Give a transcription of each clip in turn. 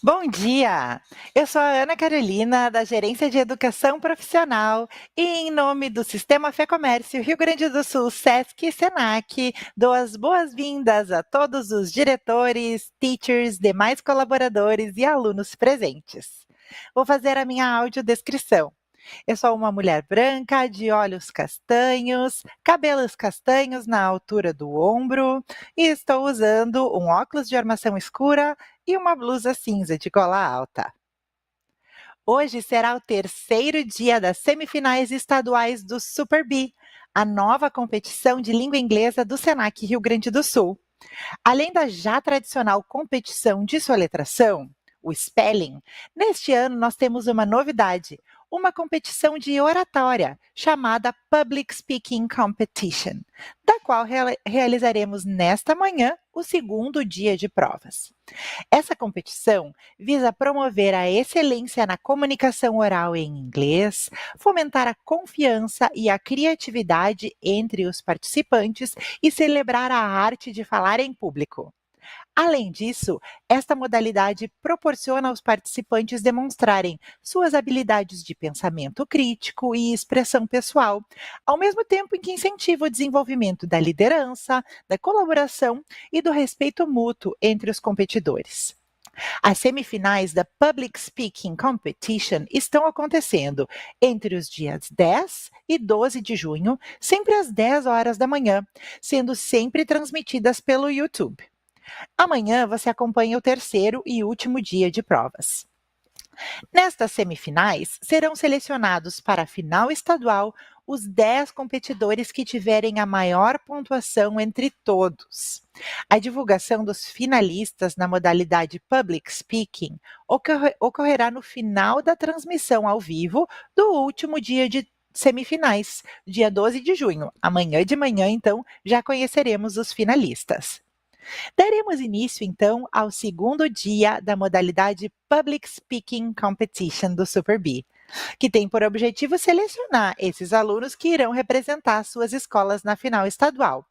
Bom dia! Eu sou a Ana Carolina, da Gerência de Educação Profissional, e em nome do Sistema Fê Comércio Rio Grande do Sul, SESC e SENAC, dou as boas-vindas a todos os diretores, teachers, demais colaboradores e alunos presentes. Vou fazer a minha audiodescrição. Eu sou uma mulher branca, de olhos castanhos, cabelos castanhos na altura do ombro e estou usando um óculos de armação escura e uma blusa cinza de gola alta. Hoje será o terceiro dia das semifinais estaduais do Super B, a nova competição de língua inglesa do SENAC Rio Grande do Sul. Além da já tradicional competição de soletração, o spelling, neste ano nós temos uma novidade, uma competição de oratória chamada Public Speaking Competition, da qual realizaremos nesta manhã o segundo dia de provas. Essa competição visa promover a excelência na comunicação oral em inglês, fomentar a confiança e a criatividade entre os participantes e celebrar a arte de falar em público. Além disso, esta modalidade proporciona aos participantes demonstrarem suas habilidades de pensamento crítico e expressão pessoal, ao mesmo tempo em que incentiva o desenvolvimento da liderança, da colaboração e do respeito mútuo entre os competidores. As semifinais da Public Speaking Competition estão acontecendo entre os dias 10 e 12 de junho, sempre às 10 horas da manhã, sendo sempre transmitidas pelo YouTube. Amanhã você acompanha o terceiro e último dia de provas. Nestas semifinais, serão selecionados para a final estadual os 10 competidores que tiverem a maior pontuação entre todos. A divulgação dos finalistas na modalidade Public Speaking ocorrerá no final da transmissão ao vivo do último dia de semifinais, dia 12 de junho. Amanhã de manhã, então, já conheceremos os finalistas. Daremos início, então, ao segundo dia da modalidade Public Speaking Competition do Super B, que tem por objetivo selecionar esses alunos que irão representar suas escolas na final estadual.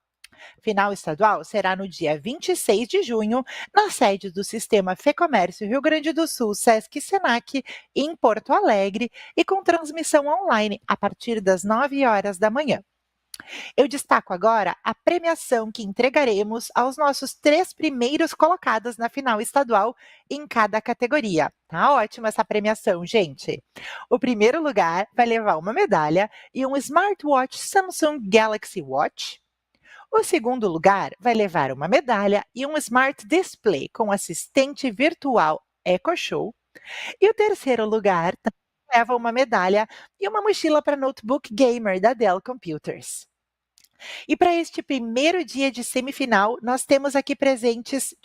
Final estadual será no dia 26 de junho, na sede do Sistema Fê Comércio Rio Grande do Sul, SESC e SENAC, em Porto Alegre, e com transmissão online a partir das 9 horas da manhã. Eu destaco agora a premiação que entregaremos aos nossos 3 primeiros colocados na final estadual em cada categoria. Tá ótima essa premiação, gente. O primeiro lugar vai levar uma medalha e um smartwatch Samsung Galaxy Watch. O segundo lugar vai levar uma medalha e um Smart Display com assistente virtual EcoShow. E o terceiro lugar leva uma medalha e uma mochila para notebook gamer da Dell Computers. E para este primeiro dia de semifinal, nós temos aqui presentes,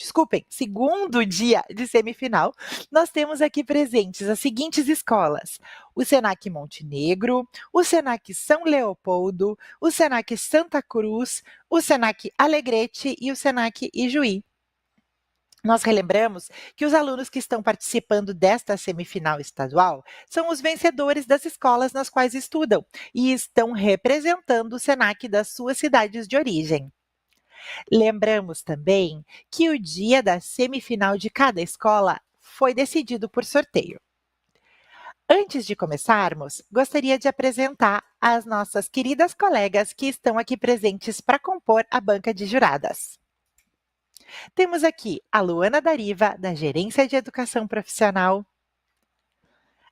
segundo dia de semifinal, nós temos aqui presentes as seguintes escolas: o Senac Montenegro, o Senac São Leopoldo, o Senac Santa Cruz, o Senac Alegrete e o Senac Ijuí. Nós relembramos que os alunos que estão participando desta semifinal estadual são os vencedores das escolas nas quais estudam e estão representando o SENAC das suas cidades de origem. Lembramos também que o dia da semifinal de cada escola foi decidido por sorteio. Antes de começarmos, gostaria de apresentar as nossas queridas colegas que estão aqui presentes para compor a banca de juradas. Temos aqui a Luana Dariva, da Gerência de Educação Profissional,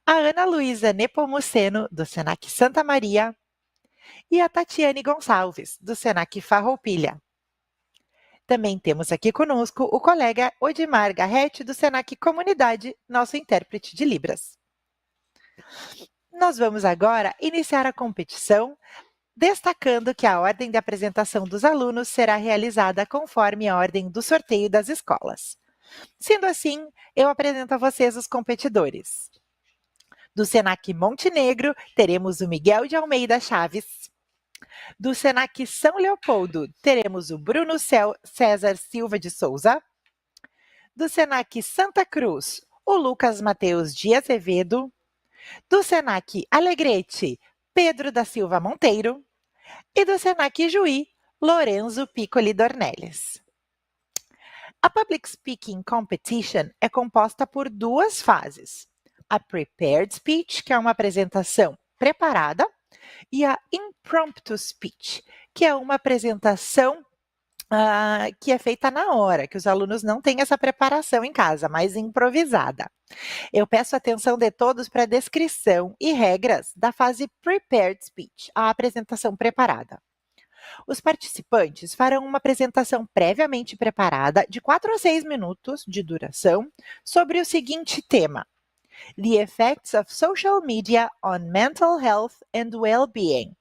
a Ana Luísa Nepomuceno, do Senac Santa Maria, e a Tatiane Gonçalves, do Senac Farroupilha. Também temos aqui conosco o colega Odimar Garrete, do Senac Comunidade, nosso intérprete de Libras. Nós vamos agora iniciar a competição, destacando que a ordem de apresentação dos alunos será realizada conforme a ordem do sorteio das escolas. Sendo assim, eu apresento a vocês os competidores. Do Senac Montenegro, teremos o Miguel de Almeida Chaves. Do Senac São Leopoldo, teremos o Bruno César Silva de Souza. Do Senac Santa Cruz, o Lucas Mateus de Azevedo. Do Senac Alegrete, Pedro da Silva Monteiro, e do Senac Juí, Lorenzo Piccoli Dornelles. A public speaking competition é composta por duas fases. A prepared speech, que é uma apresentação preparada, e a impromptu speech, que é uma apresentação que é feita na hora, que os alunos não têm essa preparação em casa, mas improvisada. Eu peço a atenção de todos para a descrição e regras da fase prepared speech, a apresentação preparada. Os participantes farão uma apresentação previamente preparada de 4 a 6 minutos de duração sobre o seguinte tema: The Effects of Social Media on Mental Health and Well-Being.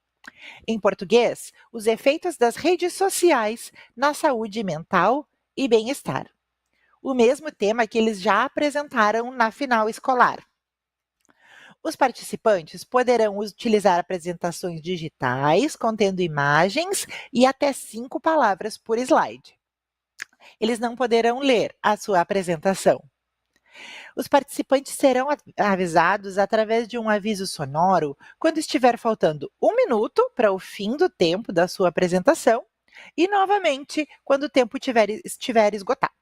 Em português, os efeitos das redes sociais na saúde mental e bem-estar. O mesmo tema que eles já apresentaram na final escolar. Os participantes poderão utilizar apresentações digitais, contendo imagens e até 5 palavras por slide. Eles não poderão ler a sua apresentação. Os participantes serão avisados através de um aviso sonoro quando estiver faltando 1 minuto para o fim do tempo da sua apresentação e, novamente, quando o tempo estiver esgotado.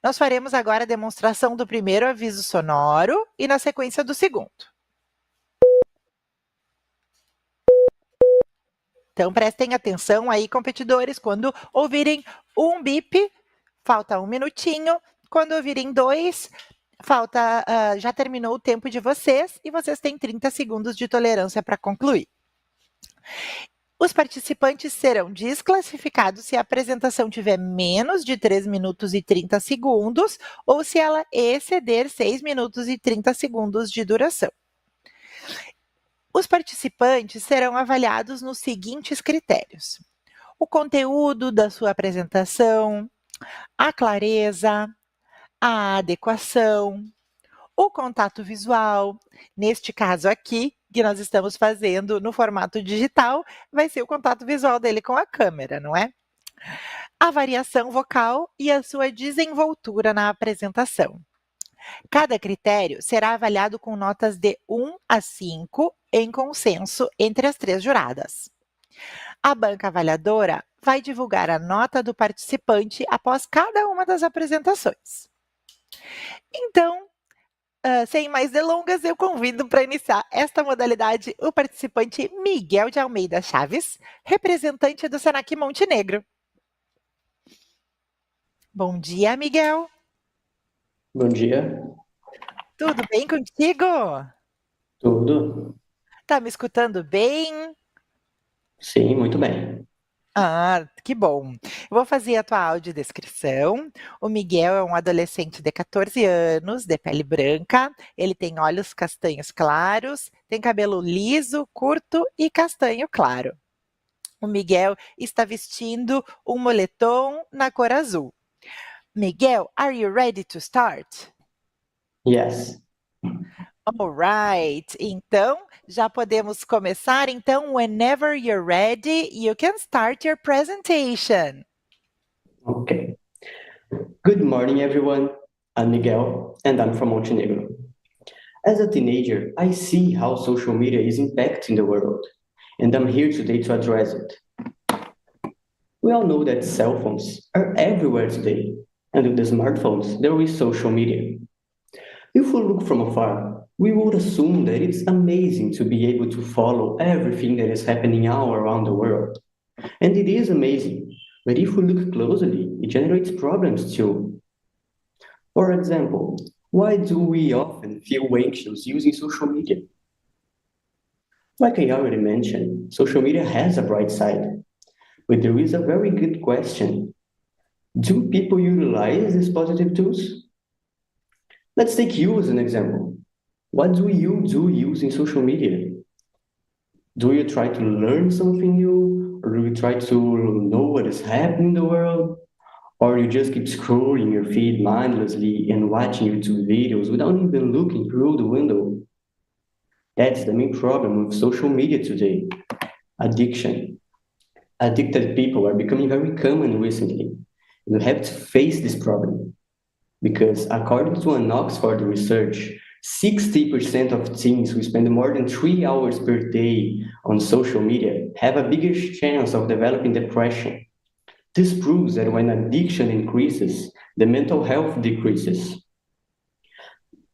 Nós faremos agora a demonstração do primeiro aviso sonoro e, na sequência, do segundo. Então, prestem atenção aí, competidores, quando ouvirem um bip, falta 1 minutinho. Quando ouvirem 2, já terminou o tempo de vocês e vocês têm 30 segundos de tolerância para concluir. Os participantes serão desclassificados se a apresentação tiver menos de 3 minutos e 30 segundos ou se ela exceder 6 minutos e 30 segundos de duração. Os participantes serão avaliados nos seguintes critérios: o conteúdo da sua apresentação, a clareza, a adequação, o contato visual. Neste caso aqui, que nós estamos fazendo no formato digital, vai ser o contato visual dele com a câmera, não é? A variação vocal e a sua desenvoltura na apresentação. Cada critério será avaliado com notas de 1 a 5 em consenso entre as 3 juradas. A banca avaliadora vai divulgar a nota do participante após cada uma das apresentações. Então, sem mais delongas, eu convido para iniciar esta modalidade o participante Miguel de Almeida Chaves, representante do Senac Montenegro. Bom dia, Miguel. Bom dia. Tudo bem contigo? Tudo? Tá me escutando bem? Sim, muito bem. Ah, que bom. Eu vou fazer a tua audiodescrição. O Miguel é um adolescente de 14 anos, de pele branca. Ele tem olhos castanhos claros, tem cabelo liso, curto e castanho claro. O Miguel está vestindo um moletom na cor azul. Miguel, are you ready to start? Yes. Alright, então já podemos começar. Então, whenever you're ready, you can start your presentation. Okay. Good morning, everyone. I'm Miguel, and I'm from Montenegro. As a teenager, I see how social media is impacting the world, and I'm here today to address it. We all know that cell phones are everywhere today, and with the smartphones, there is social media. If we look from afar, we would assume that it's amazing to be able to follow everything that is happening all around the world. And it is amazing, but if we look closely, it generates problems too. For example, why do we often feel anxious using social media? Like I already mentioned, social media has a bright side, but there is a very good question. Do people utilize these positive tools? Let's take you as an example. What do you do using social media? Do you try to learn something new? Or do you try to know what is happening in the world? Or you just keep scrolling your feed mindlessly and watching YouTube videos without even looking through the window? That's the main problem with social media today: addiction. Addicted people are becoming very common recently. You have to face this problem. Because according to an Oxford research, 60% of teens who spend more than 3 hours per day on social media have a bigger chance of developing depression. This proves that when addiction increases, the mental health decreases.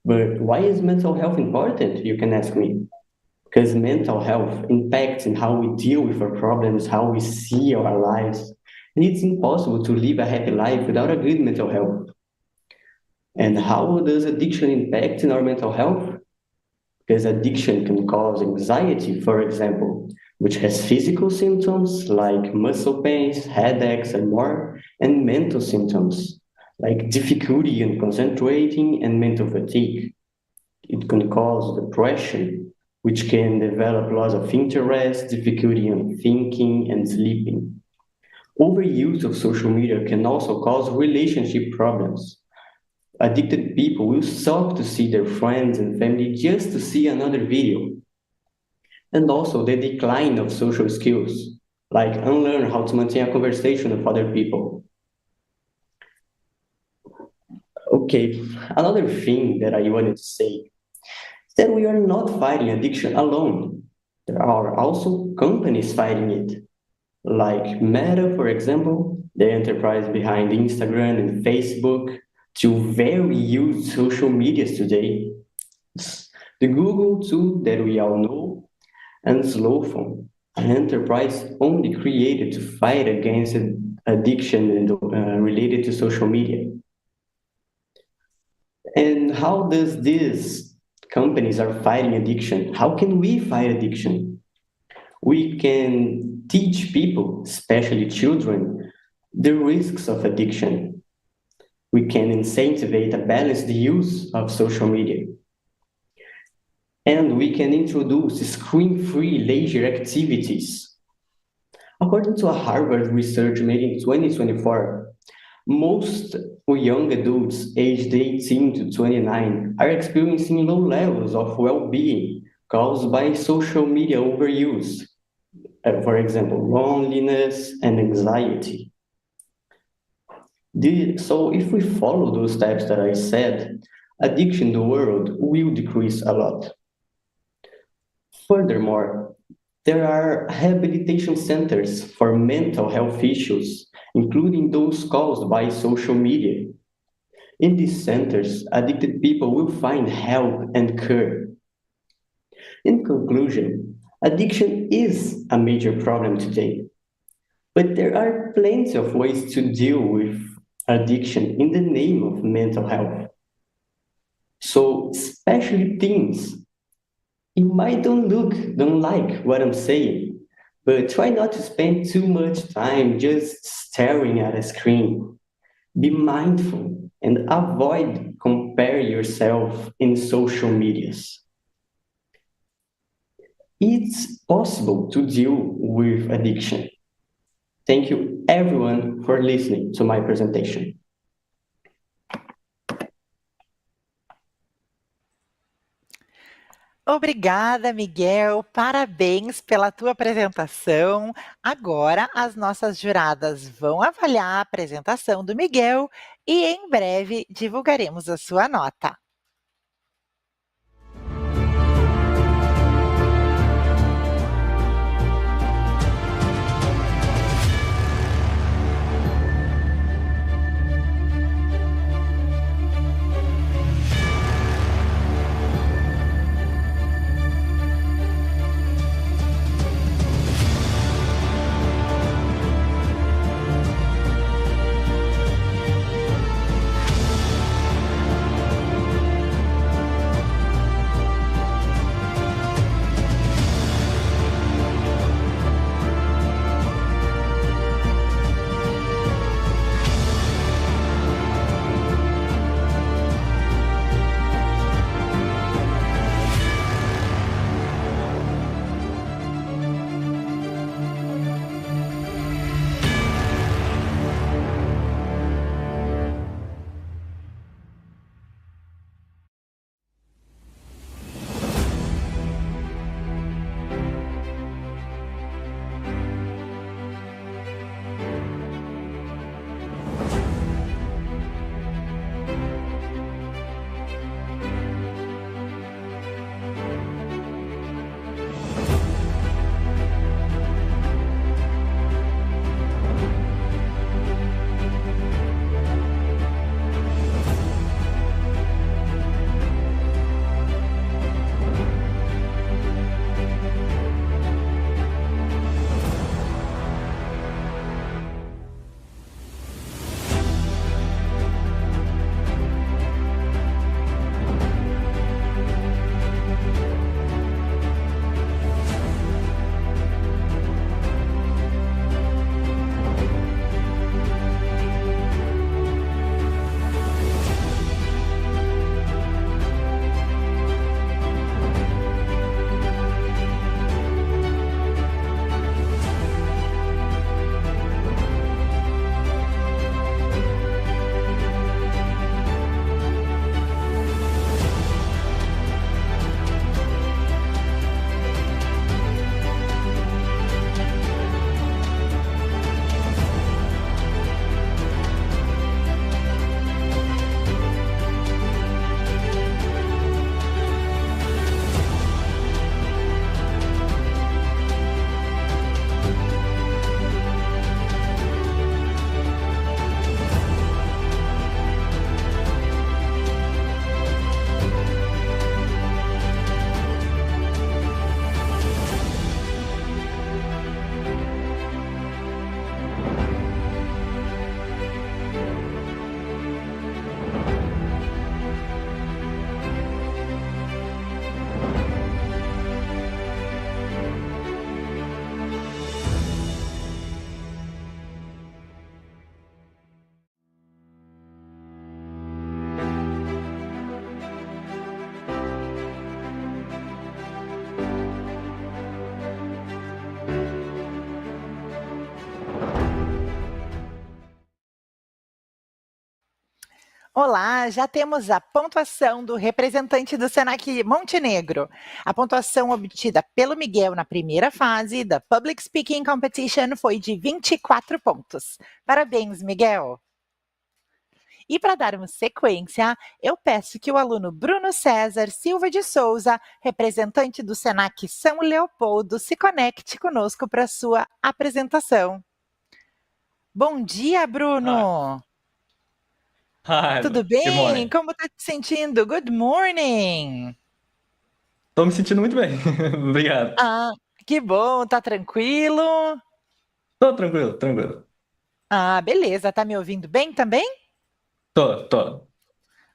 But why is mental health important, you can ask me? Because mental health impacts in how we deal with our problems, how we see our lives. And it's impossible to live a happy life without a good mental health. And how does addiction impact in our mental health? Because addiction can cause anxiety, for example, which has physical symptoms like muscle pains, headaches, and more, and mental symptoms like difficulty in concentrating and mental fatigue. It can cause depression, which can develop loss of interest, difficulty in thinking and sleeping. Overuse of social media can also cause relationship problems. Addicted people will stop to see their friends and family just to see another video. And also the decline of social skills, like unlearn how to maintain a conversation with other people. Okay, another thing that I wanted to say is that we are not fighting addiction alone. There are also companies fighting it, like Meta, for example, the enterprise behind Instagram and Facebook, two very used social medias today. The Google too that we all know, and Slowphone, an enterprise only created to fight against addiction and related to social media. And how does these companies are fighting addiction? How can we fight addiction? We can teach people, especially children, the risks of addiction. We can incentivize a balanced use of social media. And we can introduce screen-free leisure activities. According to a Harvard research made in 2024, most young adults aged 18 to 29 are experiencing low levels of well-being caused by social media overuse. For example, loneliness and anxiety. So if we follow those steps that I said, addiction in the world will decrease a lot. Furthermore, there are rehabilitation centers for mental health issues, including those caused by social media. In these centers, addicted people will find help and care. In conclusion, addiction is a major problem today, but there are plenty of ways to deal with addiction in the name of mental health. So, especially teens, you might don't like what I'm saying, but try not to spend too much time just staring at a screen. Be mindful and avoid compare yourself in social medias. It's possible to deal with addiction. Thank you everyone for listening to my presentation. Obrigada, Miguel. Parabéns pela tua apresentação. Agora, as nossas juradas vão avaliar a apresentação do Miguel e em breve divulgaremos a sua nota. Olá, já temos a pontuação do representante do Senac Montenegro. A pontuação obtida pelo Miguel na primeira fase da Public Speaking Competition foi de 24 pontos. Parabéns, Miguel! E para darmos sequência, eu peço que o aluno Bruno César Silva de Souza, representante do Senac São Leopoldo, se conecte conosco para sua apresentação. Bom dia, Hi. Bruno! Hi. Tudo Good bem? morning. Como está te sentindo? Good morning! Tô me sentindo muito bem. Obrigado. Ah, que bom, tá tranquilo? Tô tranquilo, tranquilo. Ah, beleza, tá me ouvindo bem também? Tô.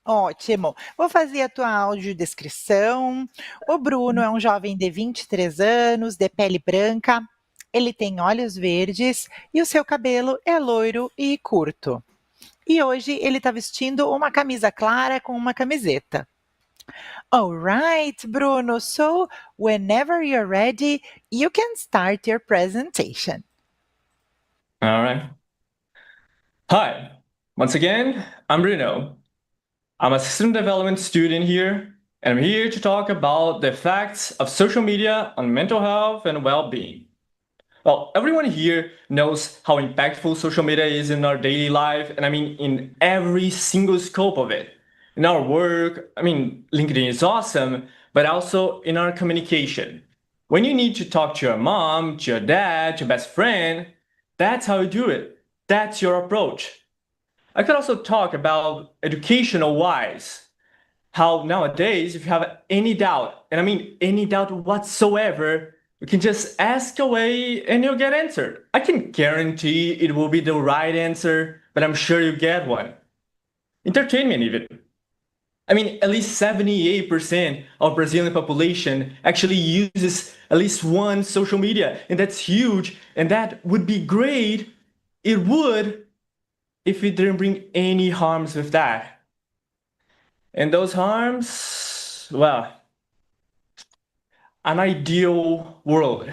Ótimo. Vou fazer a tua audiodescrição. O Bruno é um jovem de 23 anos, de pele branca. Ele tem olhos verdes e o seu cabelo é loiro e curto. E hoje ele está vestindo uma camisa clara com uma camiseta. All right, Bruno. So, whenever you're ready, you can start your presentation. All right. Hi. Once again, I'm Bruno. I'm a system development student here, and I'm here to talk about the effects of social media on mental health and well-being. Well, everyone here knows how impactful social media is in our daily life, and I mean in every single scope of it. In our work, I mean, LinkedIn is awesome, but also in our communication. When you need to talk to your mom, to your dad, to your best friend, that's how you do it. That's your approach. I could also talk about educational wise, how nowadays, if you have any doubt, and I mean any doubt whatsoever, you can just ask away and you'll get answered. I can guarantee it will be the right answer, but I'm sure you get one. Entertainment, even. I mean, at least 78% of Brazilian population actually uses at least one social media, and that's huge, and that would be great. It would if it didn't bring any harms with that. And those harms, well, an ideal world.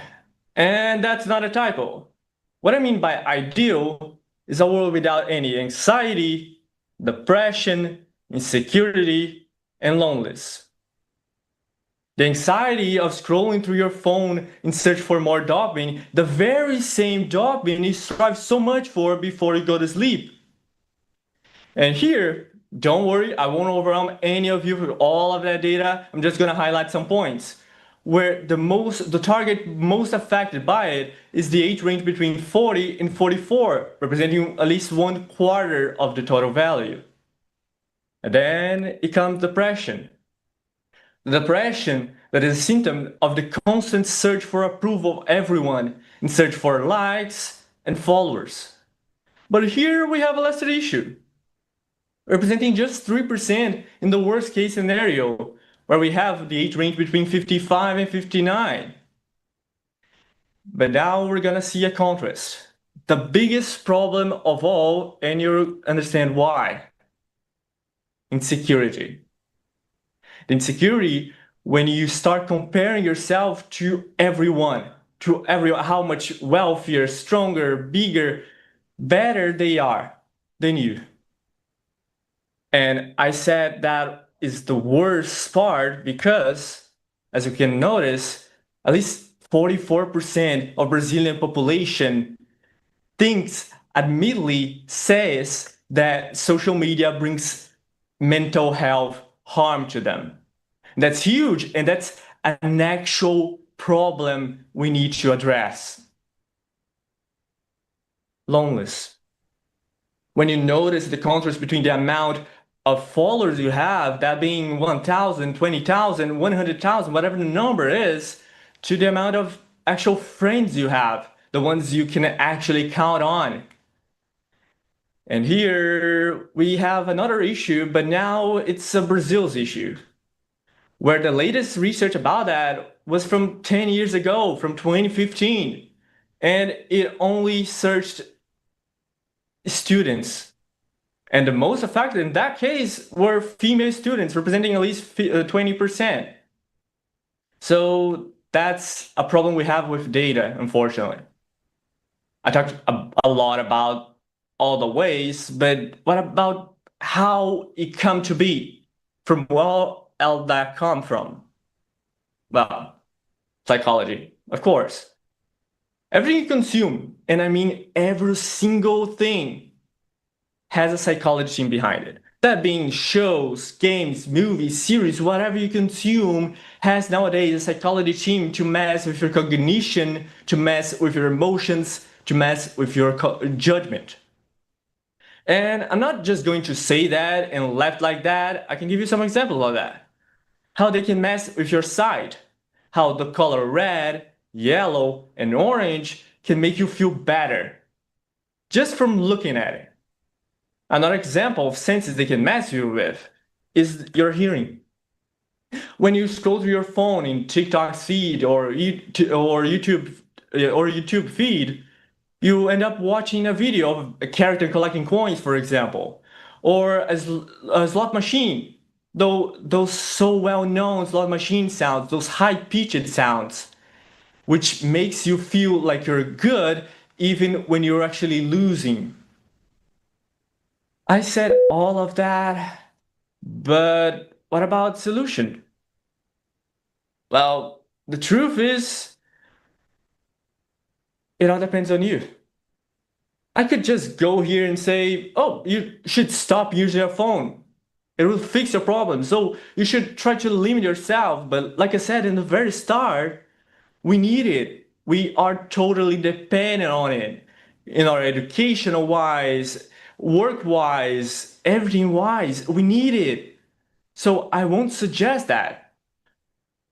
And that's not a typo. What I mean by ideal is a world without any anxiety, depression, insecurity, and loneliness. The anxiety of scrolling through your phone in search for more dopamine, the very same dopamine you strive so much for before you go to sleep. And here, don't worry, I won't overwhelm any of you with all of that data. I'm just going to highlight some points where the target most affected by it is the age range between 40 and 44, representing at least 1/4 of the total value. And then it comes depression. The depression that is a symptom of the constant search for approval of everyone, in search for likes and followers. But here we have a lesser issue, representing just 3% in the worst case scenario, where we have the age range between 55 and 59. But now we're gonna see a contrast. The biggest problem of all, and you'll understand why. Insecurity. The insecurity when you start comparing yourself to everyone, how much wealthier, stronger, bigger, better they are than you. And I said that is the worst part because, as you can notice, at least 44% of Brazilian population thinks, admittedly says that social media brings mental health harm to them. That's huge, and that's an actual problem we need to address. Loneliness. When you notice the contrast between the amount of followers you have, that being 1,000, 20,000, 100,000, whatever the number is, to the amount of actual friends you have, the ones you can actually count on. And here we have another issue, but now it's a Brazil's issue, where the latest research about that was from 10 years ago, from 2015, and it only searched students. And the most affected in that case were female students, representing at least 20%. So that's a problem we have with data, unfortunately. I talked a lot about all the ways, but what about how it come to be, from where all that come from. Well, psychology, of course. Everything you consume, and I mean every single thing, has a psychology team behind it. That being shows, games, movies, series, whatever you consume has nowadays a psychology team to mess with your cognition, to mess with your emotions, to mess with your judgment. And I'm not just going to say that and left like that. I can give you some examples of that. How they can mess with your sight. How the color red, yellow, and orange can make you feel better just from looking at it. Another example of senses they can mess you with is your hearing. When you scroll through your phone in TikTok's feed or YouTube feed, you end up watching a video of a character collecting coins, for example, or a slot machine. Those so well-known slot machine sounds, those high-pitched sounds, which makes you feel like you're good even when you're actually losing. I said all of that, but what about solution? Well, the truth is, it all depends on you. I could just go here and say, oh, you should stop using your phone. It will fix your problem. So you should try to limit yourself. But like I said in the very start, we need it. We are totally dependent on it. In our educational wise, work wise, everything wise, we need it. So I won't suggest that.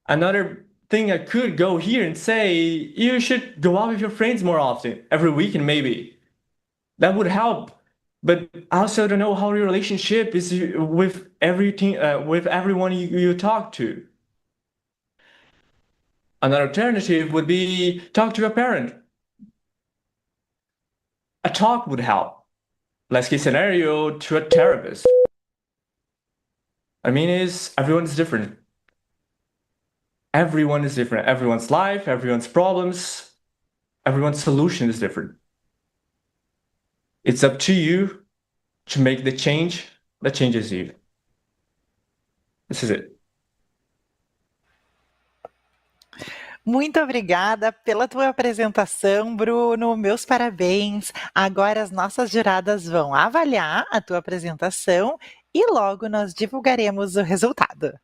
Another thing I could go here and say, you should go out with your friends more often, every weekend maybe. That would help. But I also don't know how your relationship is with everyone you talk to. Another alternative would be talk to a parent. A talk would help. Last case scenario, to a therapist. I mean, everyone is different. Everyone is different. Everyone's life, everyone's problems, everyone's solution is different. It's up to you to make the change that changes you. This is it. Muito obrigada pela tua apresentação, Bruno. Meus parabéns. Agora as nossas juradas vão avaliar a tua apresentação e logo nós divulgaremos o resultado.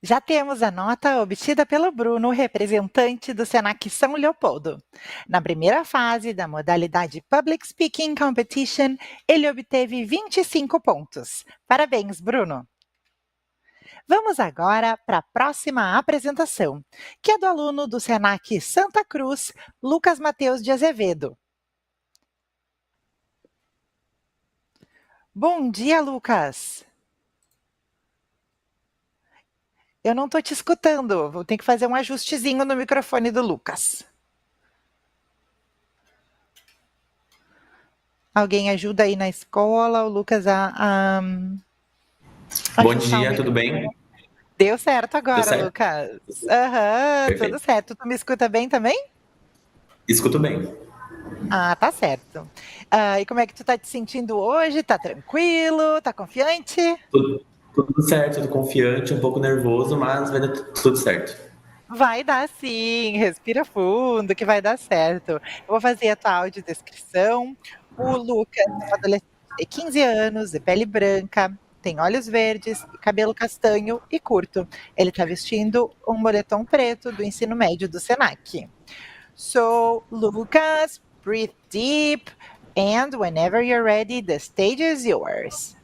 Já temos a nota obtida pelo Bruno, representante do Senac São Leopoldo. Na primeira fase da modalidade Public Speaking Competition, ele obteve 25 pontos. Parabéns, Bruno! Vamos agora para a próxima apresentação, que é do aluno do Senac Santa Cruz, Lucas Mateus de Azevedo. Bom dia, Lucas! Eu não estou te escutando, vou ter que fazer um ajustezinho no microfone do Lucas. Alguém ajuda aí na escola, o Lucas Bom ajustar o dia, microfone. tudo bem? Deu certo Deu agora, certo? Lucas. Aham, tudo Perfeito. certo. Tu me escuta bem também? Escuto bem. Ah, tá certo. E como é que tu tá te sentindo hoje? Tá tranquilo? Tá confiante? Tudo certo, tudo confiante, um pouco nervoso, mas vai dar tudo certo. Vai dar sim, respira fundo que vai dar certo. Eu vou fazer a tua audiodescrição. O Lucas é um adolescente de 15 anos, de pele branca, tem olhos verdes, cabelo castanho e curto. Ele está vestindo um moletom preto do ensino médio do Senac. So, Lucas, breathe deep, and whenever you're ready, the stage is yours.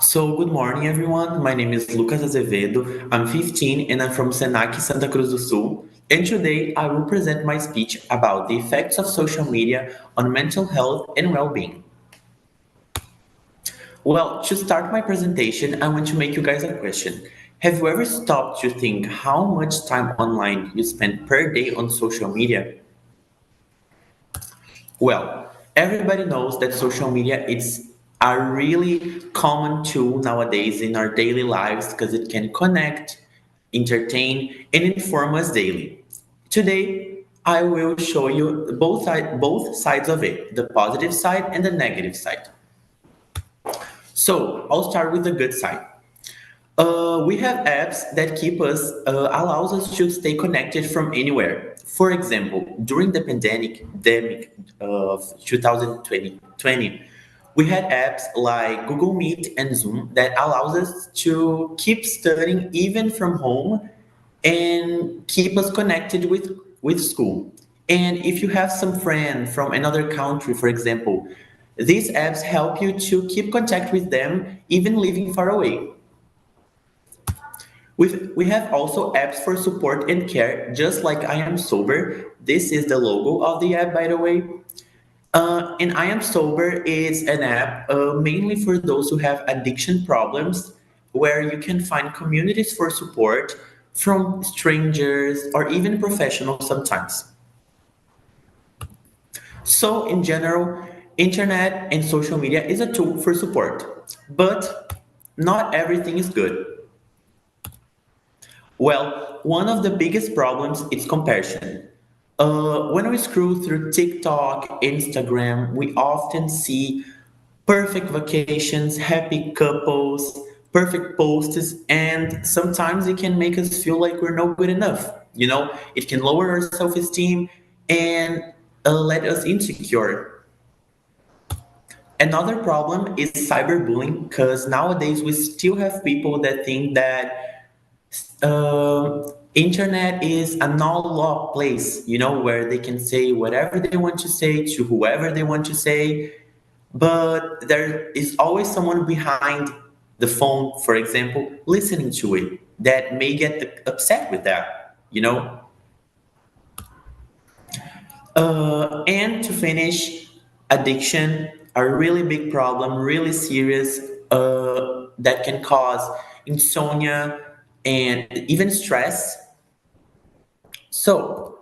So, good morning, everyone. My name is Lucas Azevedo. I'm 15 and I'm from Senac, Santa Cruz do Sul. And today I will present my speech about the effects of social media on mental health and well-being. Well, to start my presentation, I want to make you guys a question. Have you ever stopped to think how much time online you spend per day on social media? Well, everybody knows that social media is a really common tool nowadays in our daily lives because it can connect, entertain, and inform us daily. Today, I will show you both sides of it, the positive side and the negative side. So I'll start with the good side. We have apps that keep us, allows us to stay connected from anywhere. For example, during the pandemic of 2020, we had apps like Google Meet and Zoom that allows us to keep studying even from home and keep us connected with school. And if you have some friend from another country, for example, these apps help you to keep contact with them even living far away. We have also apps for support and care, just like I Am Sober. This is the logo of the app, by the way. And I Am Sober is an app mainly for those who have addiction problems, where you can find communities for support from strangers or even professionals sometimes. So, in general, internet and social media is a tool for support, but not everything is good. Well, one of the biggest problems is comparison. When we scroll through TikTok, Instagram, we often see perfect vacations, happy couples, perfect posts, and sometimes it can make us feel like we're not good enough. You know, it can lower our self esteem and let us insecure. Another problem is cyberbullying because nowadays we still have people that think that internet is a no-law place, you know, where they can say whatever they want to say to whoever they want to say, but there is always someone behind the phone, for example, listening to it that may get upset with that, you know. And to finish, addiction, a really big problem, really serious, that can cause insomnia and even stress. So,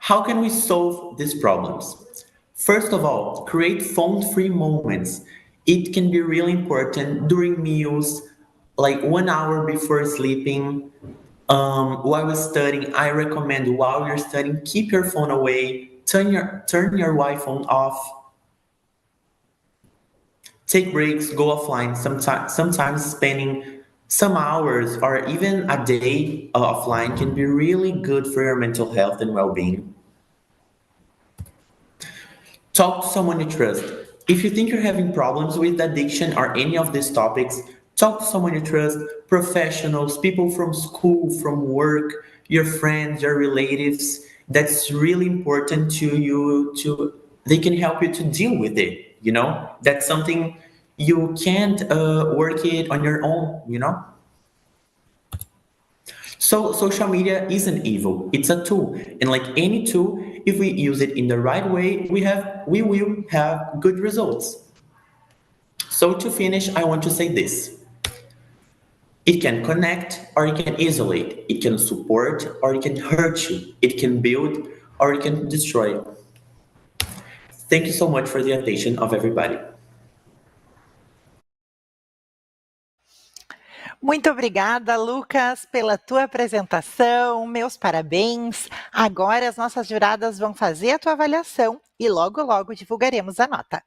how can we solve these problems? First of all, create phone-free moments. It can be really important during meals, like 1 hour before sleeping. While studying, I recommend while you're studying, keep your phone away, turn your Wi-Fi off, take breaks, go offline. Sometimes spending some hours or even a day offline can be really good for your mental health and well-being. Talk to someone you trust. If you think you're having problems with addiction or any of these topics, Talk to someone you trust, professionals, people from school, from work, your friends, your relatives. That's really important to you to they can help you to deal with it, you know? That's something you can't work it on your own, you know? So social media isn't evil. It's a tool. And like any tool, if we use it in the right way, we will have good results. So to finish, I want to say this. It can connect or it can isolate. It can support or it can hurt you. It can build or it can destroy. Thank you so much for the attention of everybody. Muito obrigada, Lucas, pela tua apresentação. Meus parabéns. Agora as nossas juradas vão fazer a tua avaliação e logo, logo divulgaremos a nota.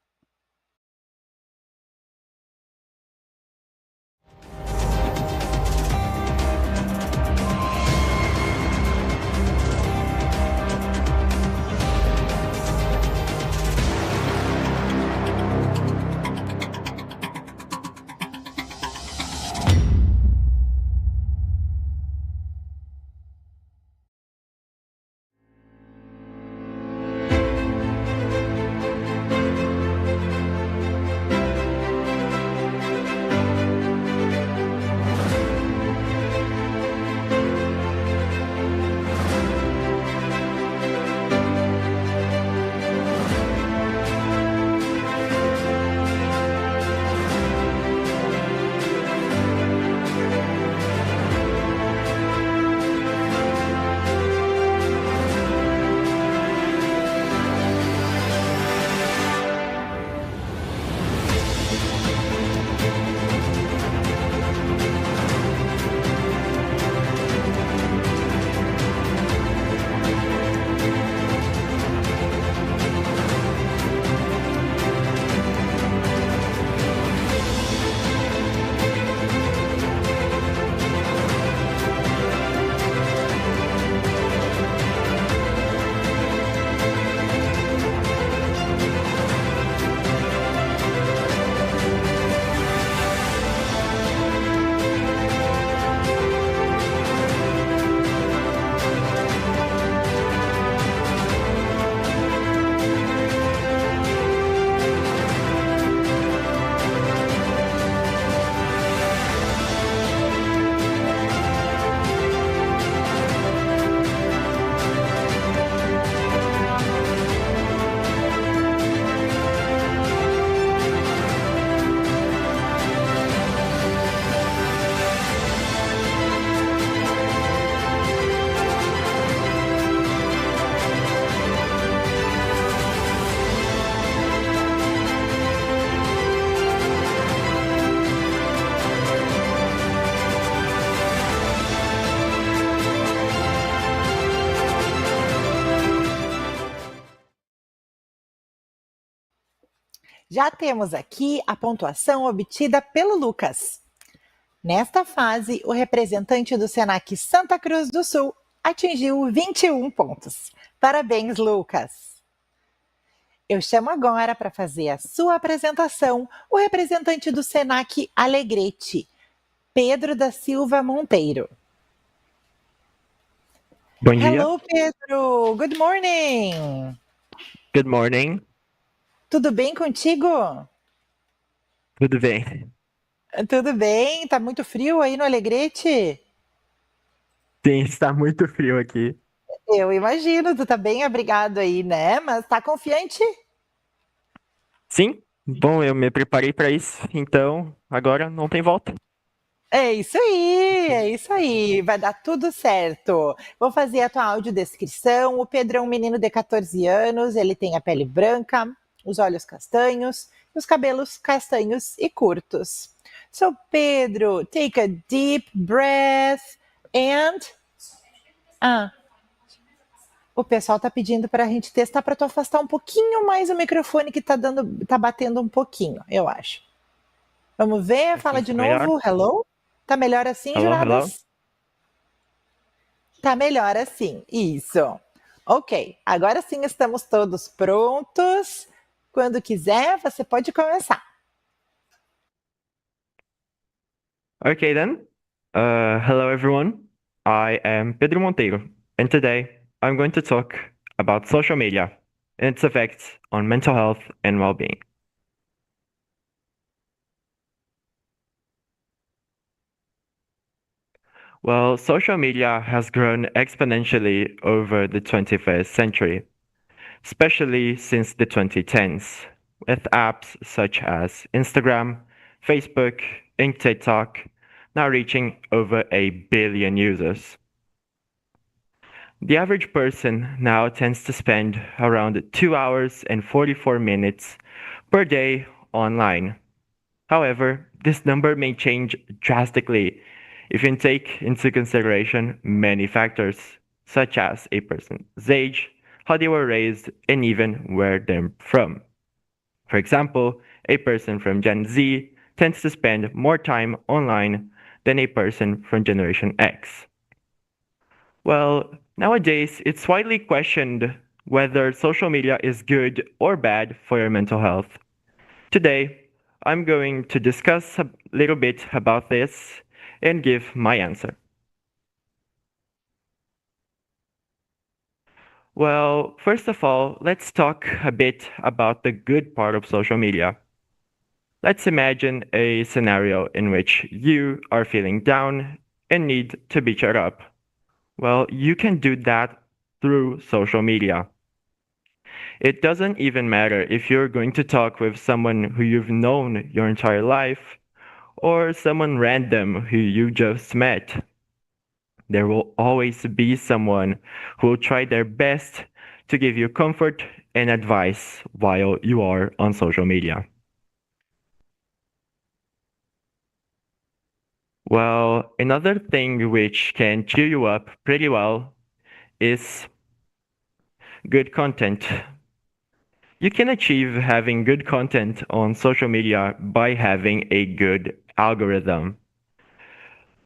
Já temos aqui a pontuação obtida pelo Lucas. Nesta fase, o representante do Senac Santa Cruz do Sul atingiu 21 pontos. Parabéns, Lucas! Eu chamo agora para fazer a sua apresentação o representante do Senac Alegrete, Pedro da Silva Monteiro. Bom dia. Hello, Pedro! Good morning! Good morning. Tudo bem contigo? Tudo bem? Tudo bem? Tá muito frio aí no Alegrete? Sim, está muito frio aqui. Eu imagino, tu tá bem abrigado aí, né? Mas tá confiante? Sim, bom, eu me preparei para isso, então agora não tem volta. É isso aí, vai dar tudo certo. Vou fazer a tua audiodescrição. O Pedro é um menino de 14 anos, ele tem a pele branca, os olhos castanhos, os cabelos castanhos e curtos. So, Pedro, take a deep breath and... O pessoal tá pedindo para a gente testar para tu afastar um pouquinho mais o microfone que tá batendo um pouquinho, eu acho. Vamos ver, fala de novo. Hello? Tá melhor assim, Hello, juradas? hello. Tá melhor assim, isso. Ok, agora sim estamos todos prontos. Quando quiser, você pode começar. Okay then. Hello everyone. I am Pedro Monteiro, and today I'm going to talk about social media and its effects on mental health and well-being. Well, social media has grown exponentially over the 21st century, especially since the 2010s, with apps such as Instagram, Facebook, and TikTok now reaching over 1 billion users. The average person now tends to spend around 2 hours and 44 minutes per day online. However, this number may change drastically if you take into consideration many factors, such as a person's age, how they were raised, and even where they're from. For example, a person from Gen Z tends to spend more time online than a person from Generation X. Well, nowadays it's widely questioned whether social media is good or bad for your mental health. Today, I'm going to discuss a little bit about this and give my answer. Well, first of all, let's talk a bit about the good part of social media. Let's imagine a scenario in which you are feeling down and need to be cheered up. Well, you can do that through social media. It doesn't even matter if you're going to talk with someone who you've known your entire life or someone random who you just met. There will always be someone who will try their best to give you comfort and advice while you are on social media. Well, another thing which can cheer you up pretty well is good content. You can achieve having good content on social media by having a good algorithm.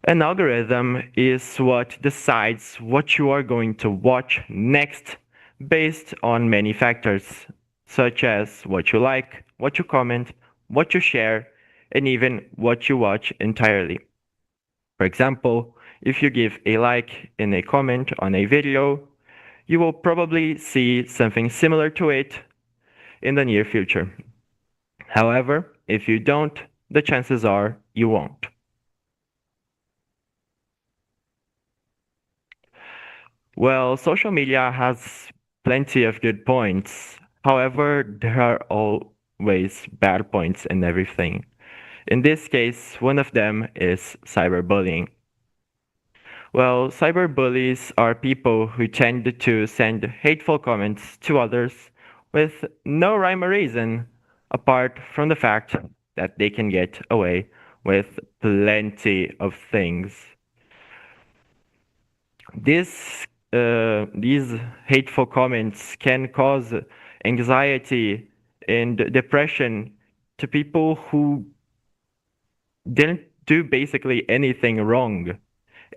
An algorithm is what decides what you are going to watch next based on many factors, such as what you like, what you comment, what you share, and even what you watch entirely. For example, if you give a like and a comment on a video, you will probably see something similar to it in the near future. However, if you don't, the chances are you won't. Well, social media has plenty of good points. However, there are always bad points in everything. In this case, one of them is cyberbullying. Well, cyberbullies are people who tend to send hateful comments to others with no rhyme or reason, apart from the fact that they can get away with plenty of things. These hateful comments can cause anxiety and depression to people who didn't do basically anything wrong.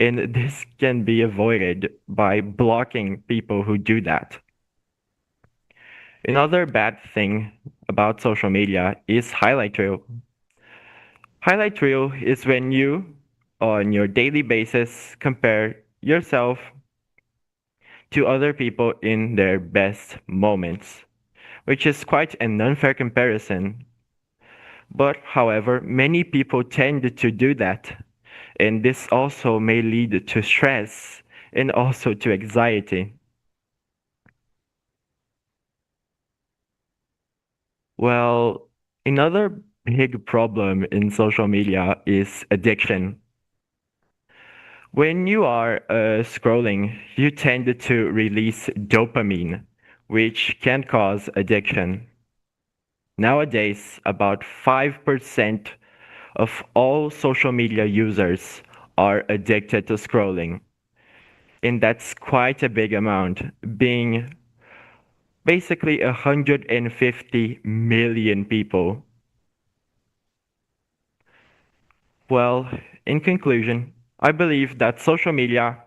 And this can be avoided by blocking people who do that. Another bad thing about social media is highlight reel. Highlight reel is when you, on your daily basis, compare yourself to other people in their best moments, which is quite an unfair comparison. But, however, many people tend to do that, and this also may lead to stress and also to anxiety. Well, another big problem in social media is addiction. When you are scrolling, you tend to release dopamine, which can cause addiction. Nowadays, about 5% of all social media users are addicted to scrolling. And that's quite a big amount, being basically 150 million people. Well, in conclusion, I believe that social media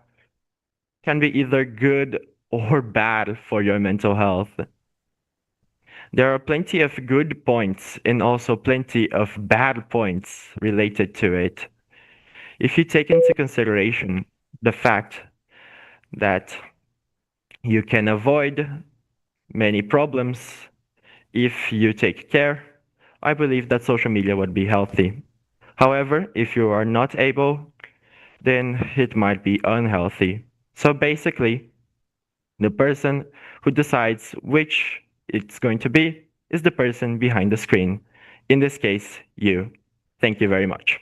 can be either good or bad for your mental health. There are plenty of good points and also plenty of bad points related to it. If you take into consideration the fact that you can avoid many problems if you take care, I believe that social media would be healthy. However, if you are not able, then it might be unhealthy. So basically, the person who decides which it's going to be is the person behind the screen. In this case, you. Thank you very much.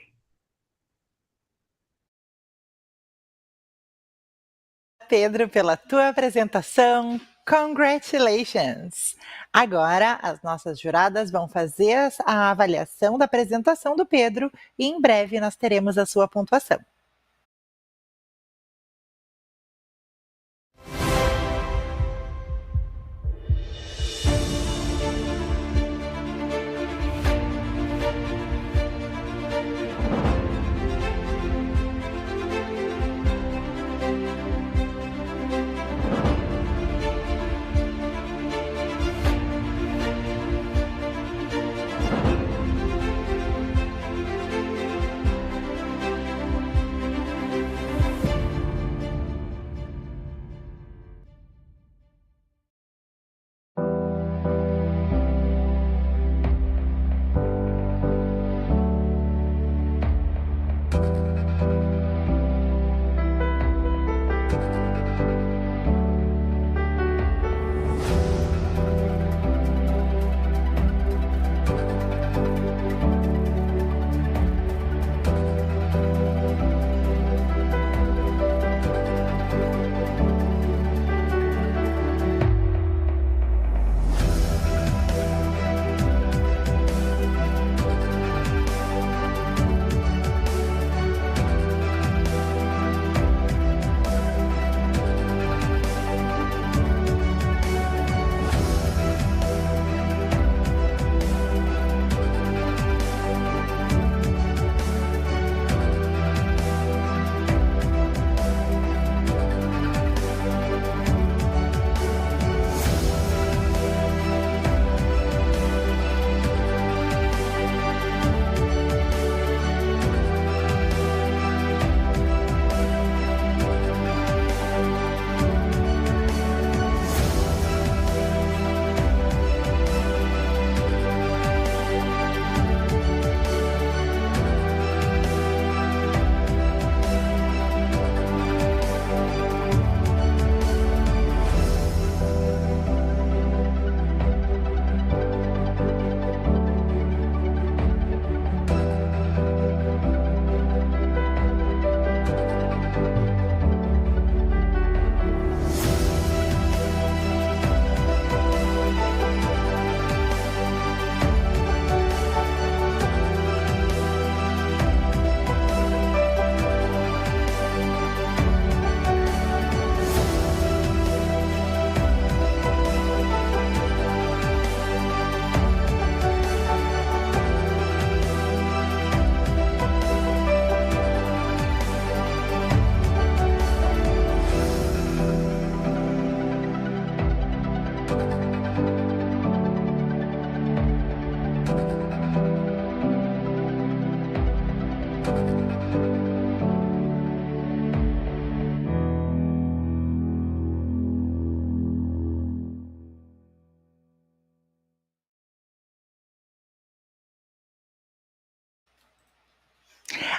Pedro, pela tua apresentação. Congratulations! Agora, as nossas juradas vão fazer a avaliação da apresentação do Pedro e em breve nós teremos a sua pontuação.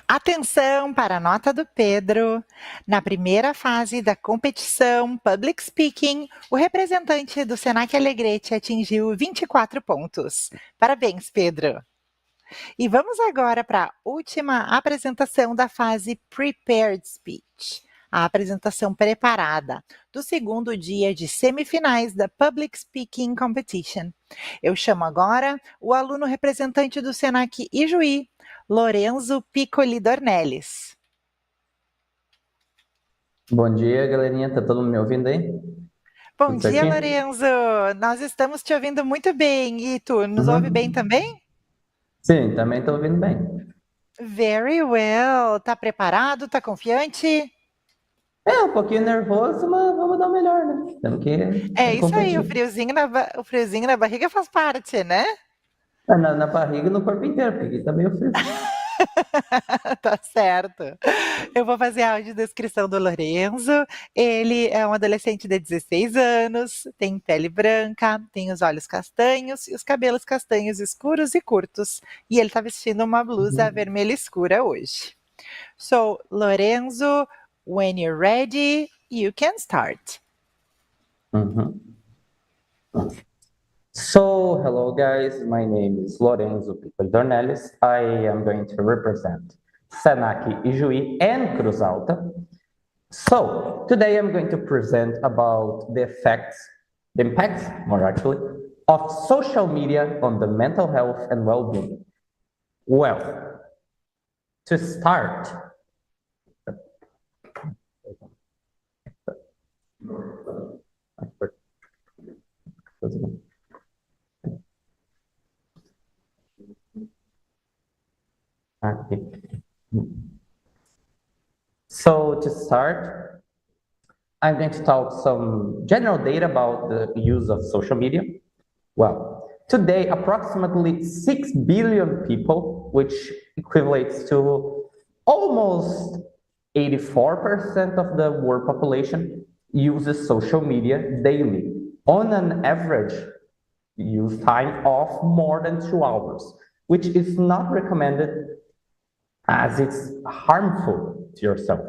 Atenção para a nota do Pedro. Na primeira fase da competição Public Speaking, o representante do Senac Alegrete atingiu 24 pontos. Parabéns, Pedro! E vamos agora para a última apresentação da fase Prepared Speech, a apresentação preparada do segundo dia de semifinais da Public Speaking Competition. Eu chamo agora o aluno representante do Senac Ijuí, Lorenzo Piccoli Dornelles. Bom dia, galerinha. Tá todo mundo me ouvindo aí? Bom Tudo dia, certinho? Lorenzo. Nós estamos te ouvindo muito bem. E tu, nos ouve bem também? Sim, também tô ouvindo bem. Very well. Tá preparado? Tá confiante? É, um pouquinho nervoso, mas vamos dar o melhor, né? Temos que É isso aí, competir. o friozinho na barriga faz parte, né? Na barriga e no corpo inteiro, porque aqui tá meio frio. Tá certo. Eu vou fazer a audiodescrição do Lorenzo. Ele é um adolescente de 16 anos, tem pele branca, tem os olhos castanhos e os cabelos castanhos escuros e curtos. E ele tá vestindo uma blusa vermelha escura hoje. So, Lorenzo, when you're ready, you can start. So, hello guys, my name is Lorenzo Piper Dornelles. I am going to represent Senac, Ijuí, and Cruz Alta. So, today I'm going to present about the impacts, more actually, of social media on the mental health and well-being. Well, to start, okay. So to start, I'm going to talk some general data about the use of social media. Well, today, approximately 6 billion people, which equates to almost 84% of the world population, uses social media daily on an average use time of more than 2 hours, which is not recommended as it's harmful to yourself.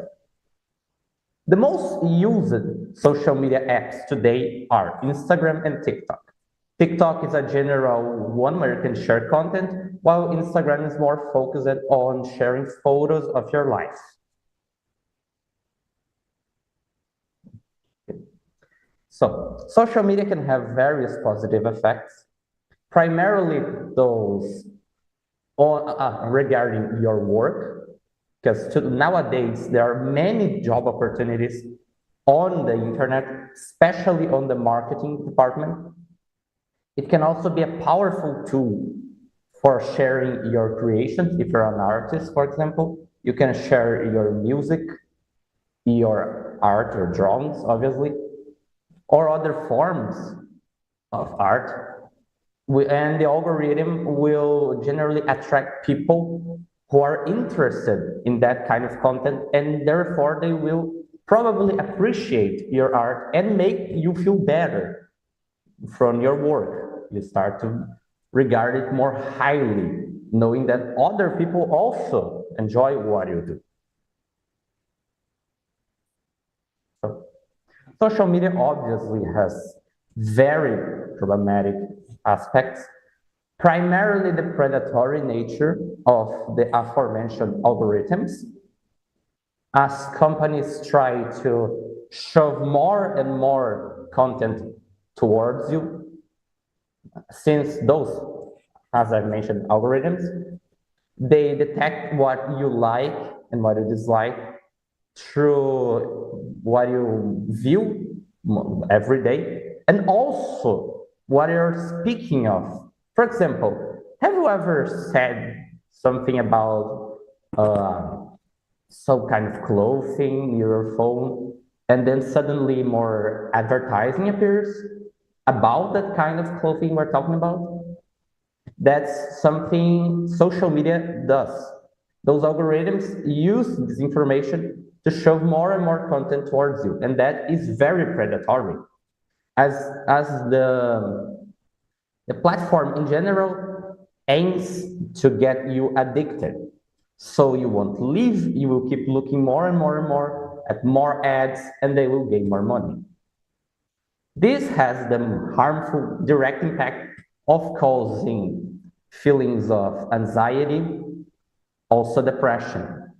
The most used social media apps today are Instagram and TikTok. TikTok is a general one where you can share content, while Instagram is more focused on sharing photos of your life. So, social media can have various positive effects, primarily those regarding your work, because nowadays there are many job opportunities on the internet, especially on the marketing department. It can also be a powerful tool for sharing your creations. If you're an artist, for example, you can share your music, your art or drawings, obviously, or other forms of art. And the algorithm will generally attract people who are interested in that kind of content, and therefore they will probably appreciate your art and make you feel better from your work. You start to regard it more highly, knowing that other people also enjoy what you do. So, social media obviously has very problematic aspects, primarily the predatory nature of the aforementioned algorithms, as companies try to shove more and more content towards you, since those, as I mentioned, algorithms, they detect what you like and what you dislike through what you view every day, and also what you're speaking of. For example, have you ever said something about some kind of clothing in your phone, and then suddenly more advertising appears about that kind of clothing we're talking about? That's something social media does. Those algorithms use this information to show more and more content towards you, and that is very predatory. As the platform in general aims to get you addicted. So you won't leave, you will keep looking more and more and more at more ads, and they will gain more money. This has the harmful direct impact of causing feelings of anxiety, also depression.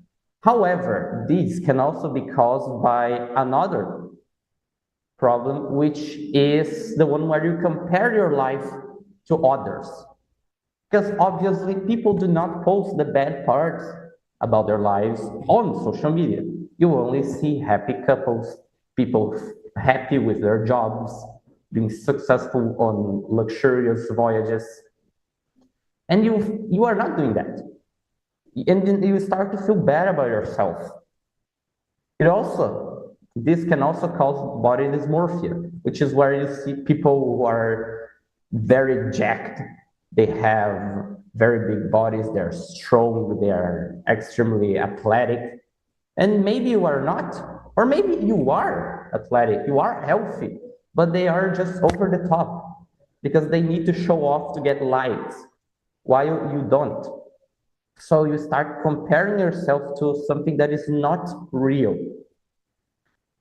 However, these can also be caused by another problem, which is the one where you compare your life to others. Because obviously people do not post the bad parts about their lives on social media. You only see happy couples, people happy with their jobs, being successful on luxurious voyages. And you are not doing that. And then you start to feel bad about yourself. This can also cause body dysmorphia, which is where you see people who are very jacked. They have very big bodies, they're strong, they are extremely athletic. And maybe you are not, or maybe you are athletic, you are healthy, but they are just over the top because they need to show off to get likes while you don't. So you start comparing yourself to something that is not real.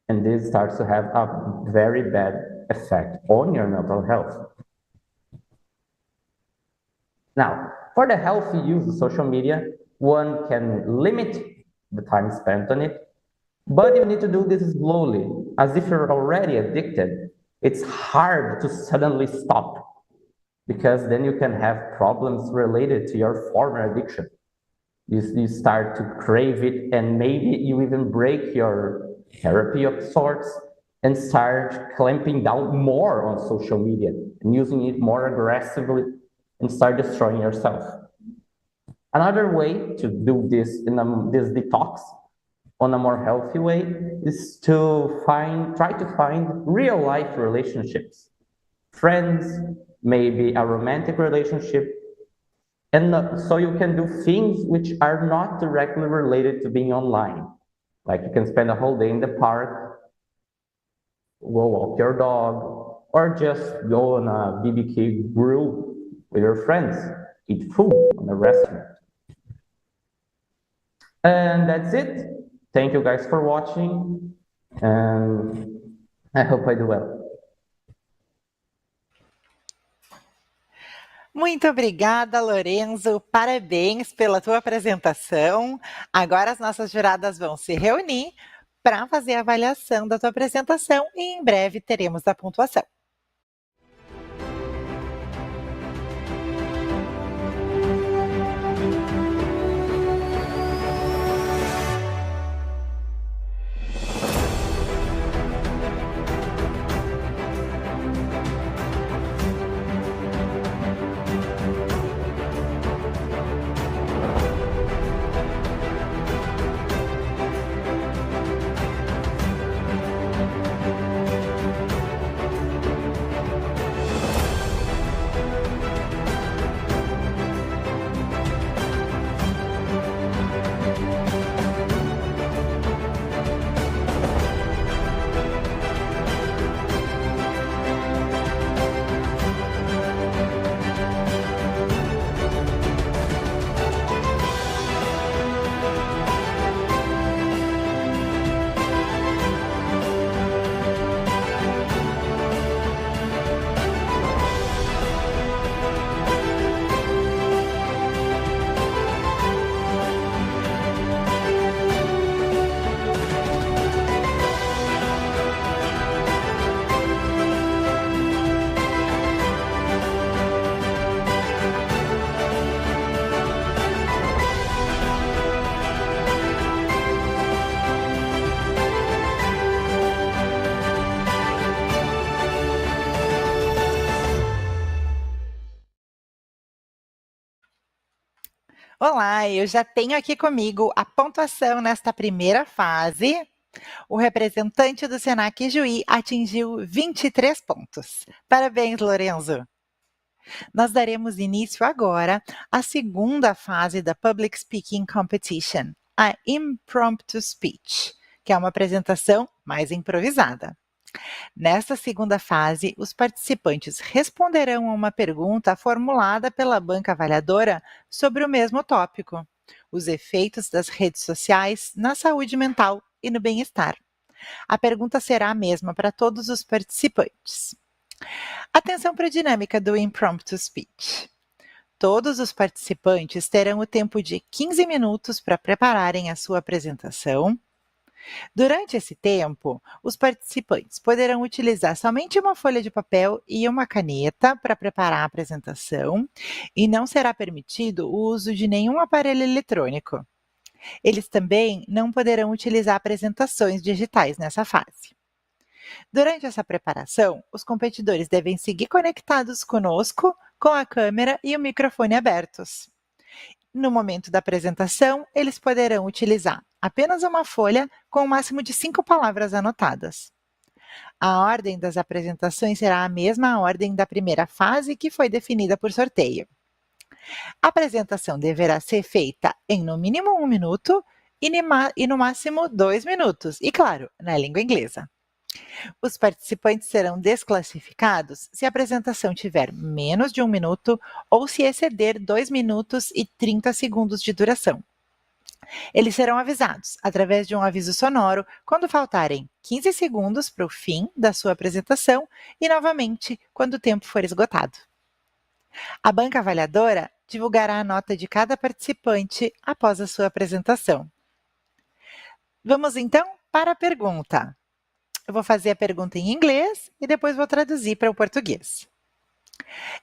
And this starts to have a very bad effect on your mental health. Now, for the healthy use of social media, one can limit the time spent on it, but you need to do this slowly. As if you're already addicted, it's hard to suddenly stop, because then you can have problems related to your former addiction. You start to crave it, and maybe you even break your therapy of sorts and start clamping down more on social media and using it more aggressively and start destroying yourself. Another way to do this this detox on a more healthy way is to try to find real life relationships, friends, maybe a romantic relationship, and so you can do things which are not directly related to being online. Like you can spend a whole day in the park, go walk your dog, or just go on a BBQ grill with your friends, eat food in a restaurant. And that's it. Thank you guys for watching, and I hope I do well. Muito obrigada, Lorenzo. Parabéns pela tua apresentação. Agora as nossas juradas vão se reunir para fazer a avaliação da tua apresentação e em breve teremos a pontuação. Olá, eu já tenho aqui comigo a pontuação nesta primeira fase. O representante do Senac Juí atingiu 23 pontos. Parabéns, Lorenzo! Nós daremos início agora à segunda fase da Public Speaking Competition, a Impromptu Speech, que é uma apresentação mais improvisada. Nesta segunda fase, os participantes responderão a uma pergunta formulada pela banca avaliadora sobre o mesmo tópico: os efeitos das redes sociais na saúde mental e no bem-estar. A pergunta será a mesma para todos os participantes. Atenção para a dinâmica do Impromptu Speech. Todos os participantes terão o tempo de 15 minutos para prepararem a sua apresentação. Durante esse tempo, os participantes poderão utilizar somente uma folha de papel e uma caneta para preparar a apresentação e não será permitido o uso de nenhum aparelho eletrônico. Eles também não poderão utilizar apresentações digitais nessa fase. Durante essa preparação, os competidores devem seguir conectados conosco com a câmera e o microfone abertos. No momento da apresentação, eles poderão utilizar apenas uma folha com o máximo de 5 palavras anotadas. A ordem das apresentações será a mesma ordem da primeira fase, que foi definida por sorteio. A apresentação deverá ser feita em no mínimo 1 minuto e no máximo 2 minutos, e claro, na língua inglesa. Os participantes serão desclassificados se a apresentação tiver menos de 1 minuto ou se exceder 2 minutos e 30 segundos de duração. Eles serão avisados através de um aviso sonoro quando faltarem 15 segundos para o fim da sua apresentação e novamente quando o tempo for esgotado. A banca avaliadora divulgará a nota de cada participante após a sua apresentação. Vamos então para a pergunta. Eu vou fazer a pergunta em inglês e depois vou traduzir para o português.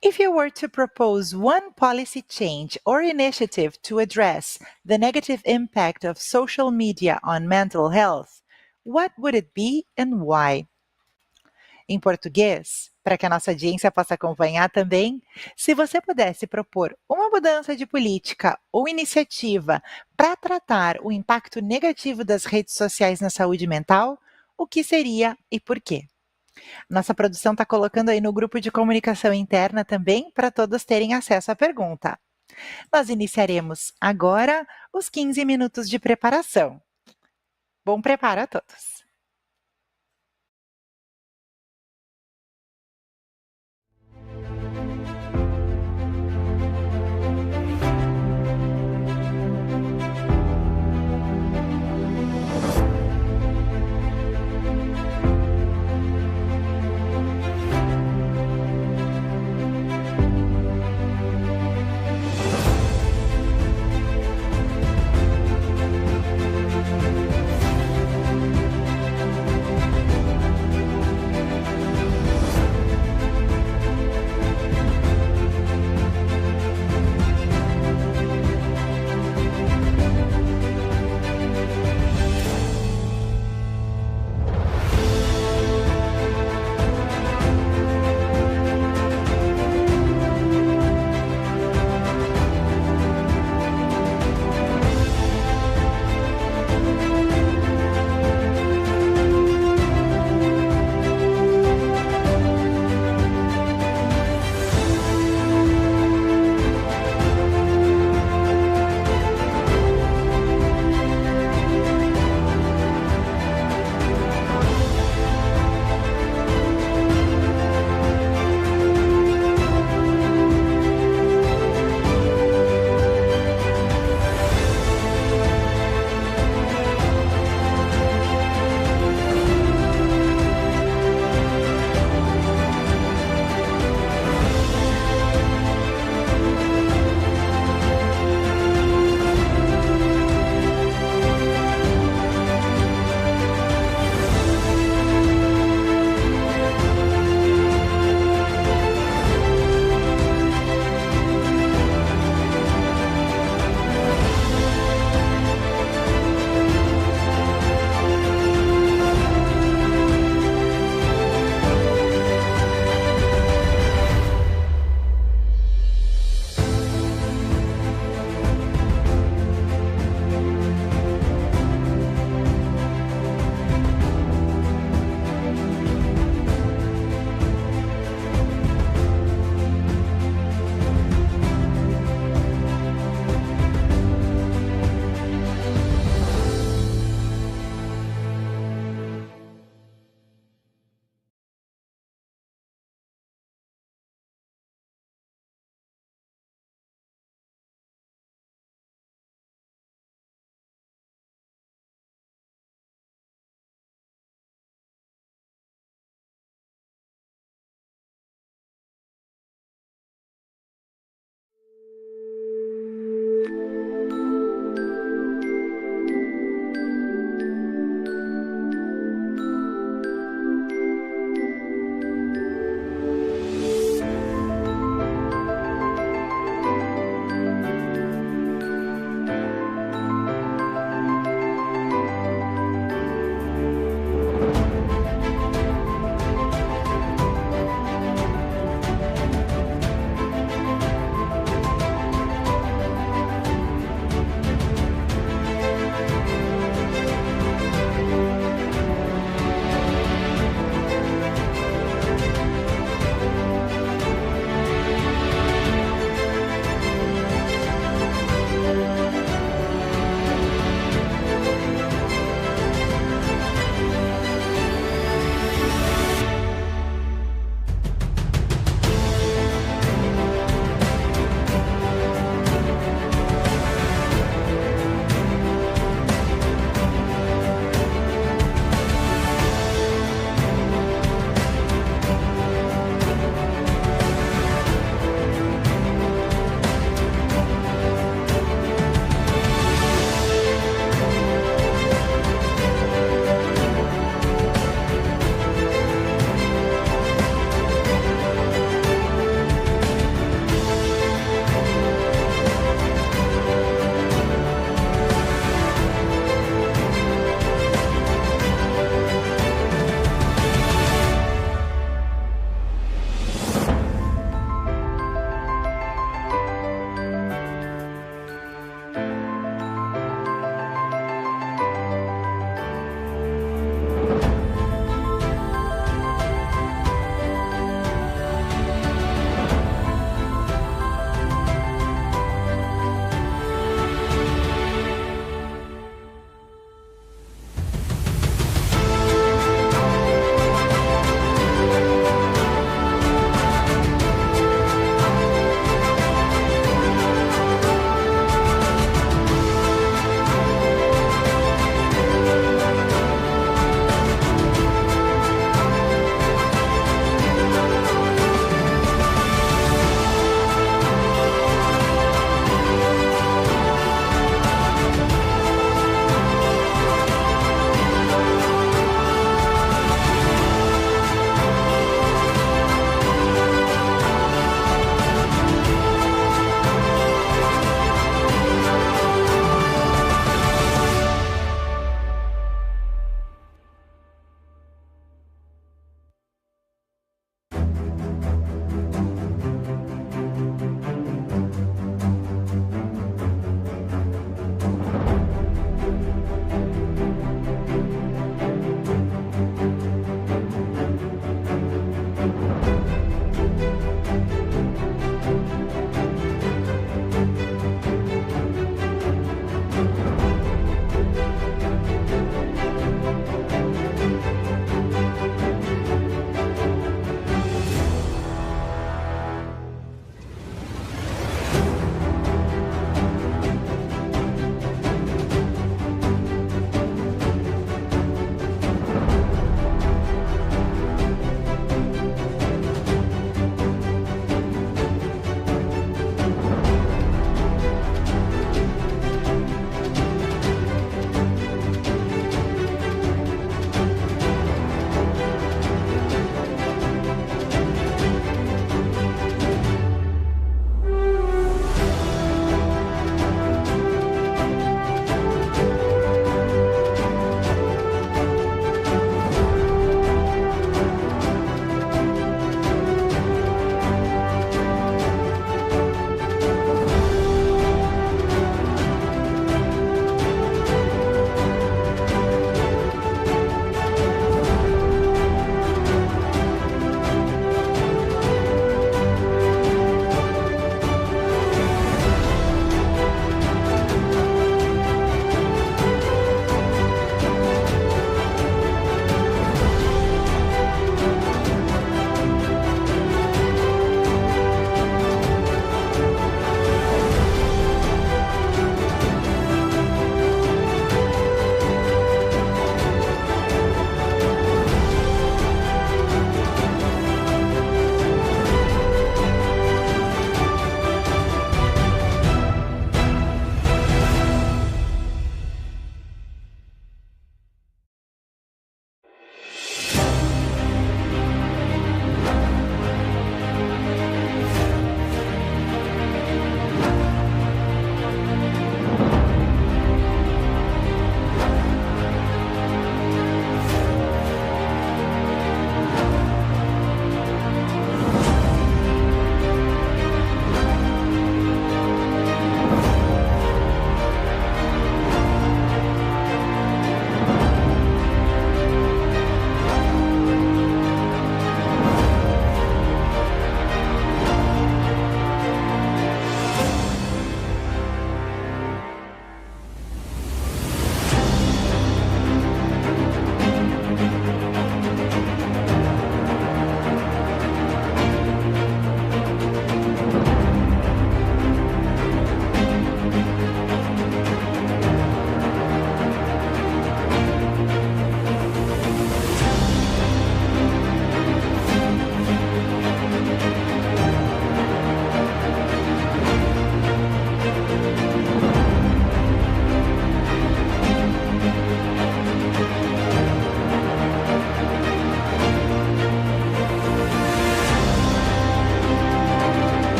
If you were to propose one policy change or initiative to address the negative impact of social media on mental health, what would it be and why? Em português, para que a nossa audiência possa acompanhar também, se você pudesse propor uma mudança de política ou iniciativa para tratar o impacto negativo das redes sociais na saúde mental, o que seria e por quê? Nossa produção está colocando aí no grupo de comunicação interna também para todos terem acesso à pergunta. Nós iniciaremos agora os 15 minutos de preparação. Bom preparo a todos!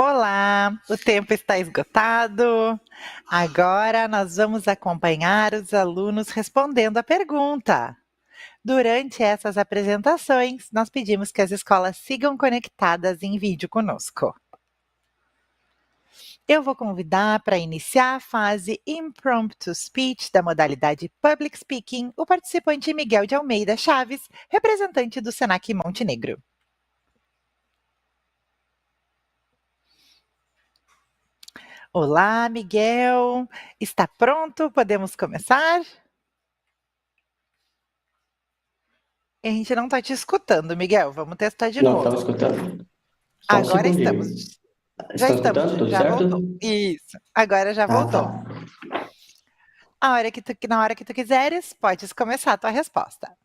Olá, o tempo está esgotado. Agora nós vamos acompanhar os alunos respondendo a pergunta. Durante essas apresentações, nós pedimos que as escolas sigam conectadas em vídeo conosco. Eu vou convidar para iniciar a fase Impromptu Speech da modalidade Public Speaking o participante Miguel de Almeida Chaves, representante do Senac Montenegro. Olá, Miguel. Está pronto? Podemos começar? A gente não está te escutando, Miguel. Vamos testar de Não novo. estava escutando. Só um Agora segundinho. estamos. Já Estão estamos, escutando? Tudo já certo? voltou. Isso. Agora já Ah, voltou. tá. Na hora que tu quiseres, podes começar a tua resposta.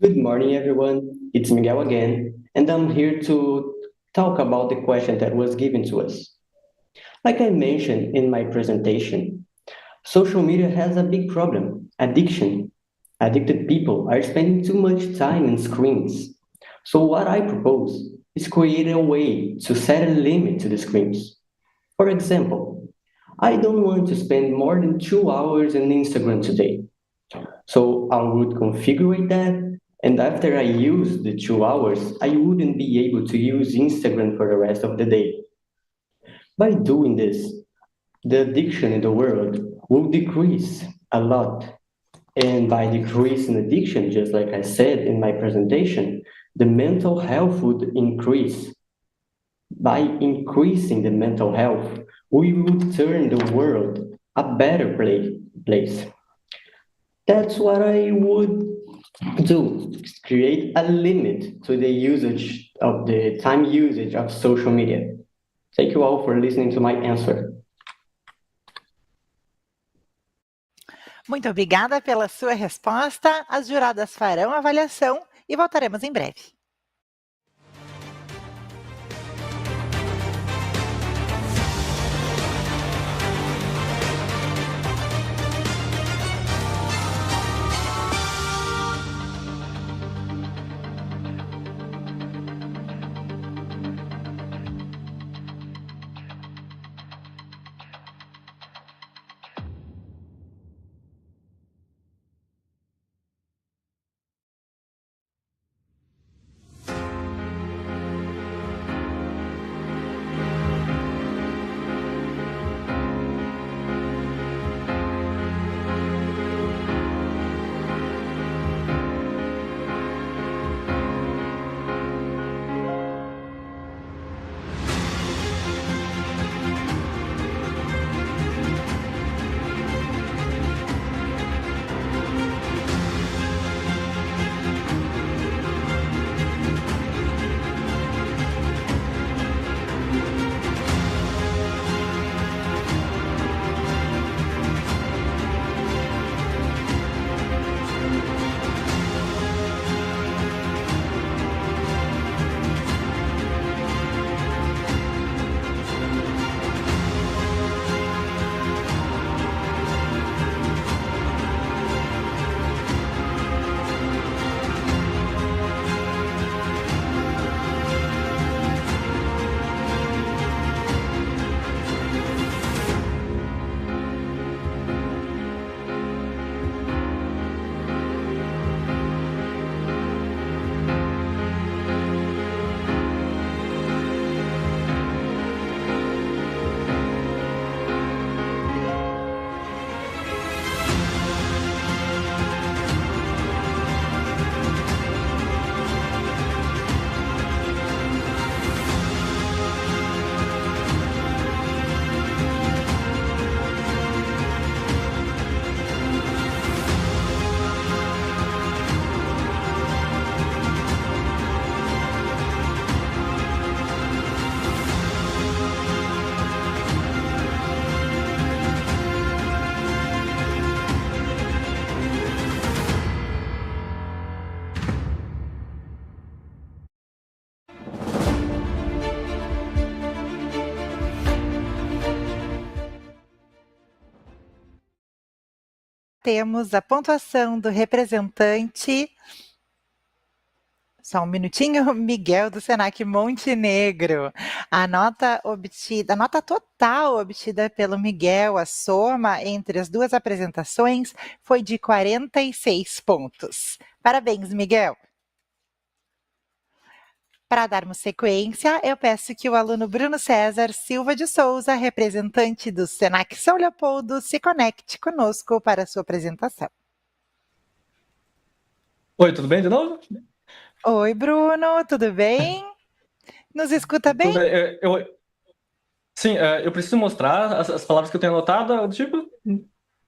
Good morning, everyone. It's Miguel again, and I'm here to talk about the question that was given to us. Like I mentioned in my presentation, social media has a big problem, addiction. Addicted people are spending too much time in screens. So what I propose is create a way to set a limit to the screens. For example, I don't want to spend more than 2 hours on Instagram today. So I would configure that, and after I use the 2 hours, I wouldn't be able to use Instagram for the rest of the day. By doing this, the addiction in the world will decrease a lot. And by decreasing addiction, just like I said in my presentation, the mental health would increase. By increasing the mental health, we will turn the world a better place. That's what I would do, create a limit to the usage of the time usage of social media. Thank you all for listening to my answer. Muito obrigada pela sua resposta. As juradas farão a avaliação e voltaremos em breve. Temos a pontuação do representante Só um minutinho, Miguel do Senac Montenegro. A nota total obtida pelo Miguel, a soma entre as duas apresentações, foi de 46 pontos. Parabéns, Miguel. Para darmos sequência, eu peço que o aluno Bruno César Silva de Souza, representante do Senac São Leopoldo, se conecte conosco para a sua apresentação. Oi, tudo bem de novo? Oi, Bruno, tudo bem? Nos escuta bem? Tudo bem. Sim, eu preciso mostrar as palavras que eu tenho anotado, tipo...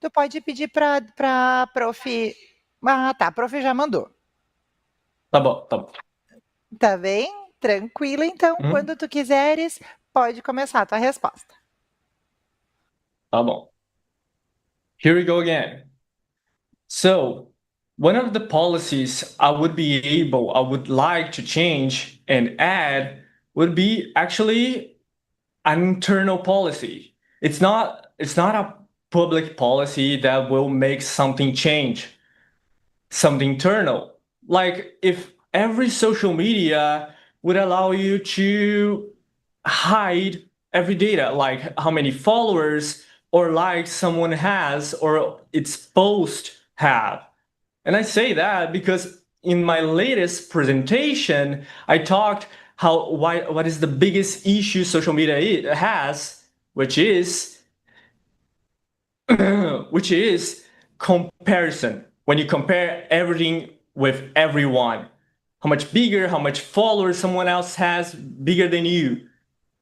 Tu pode pedir para prof... Ah, tá, a prof já mandou. Tá bom, tá bom. Tá bem? Tranquilo, então, quando tu quiseres, pode começar a tua resposta. Tá bom. Here we go again. So, one of the policies I would like to change and add would be actually an internal policy. It's not a public policy that will make something change, something internal. Like if every social media would allow you to hide every data, like how many followers or likes someone has or its post have. And I say that because in my latest presentation, I talked what is the biggest issue social media has, which is comparison. When you compare everything with everyone, how much bigger, how much followers someone else has bigger than you.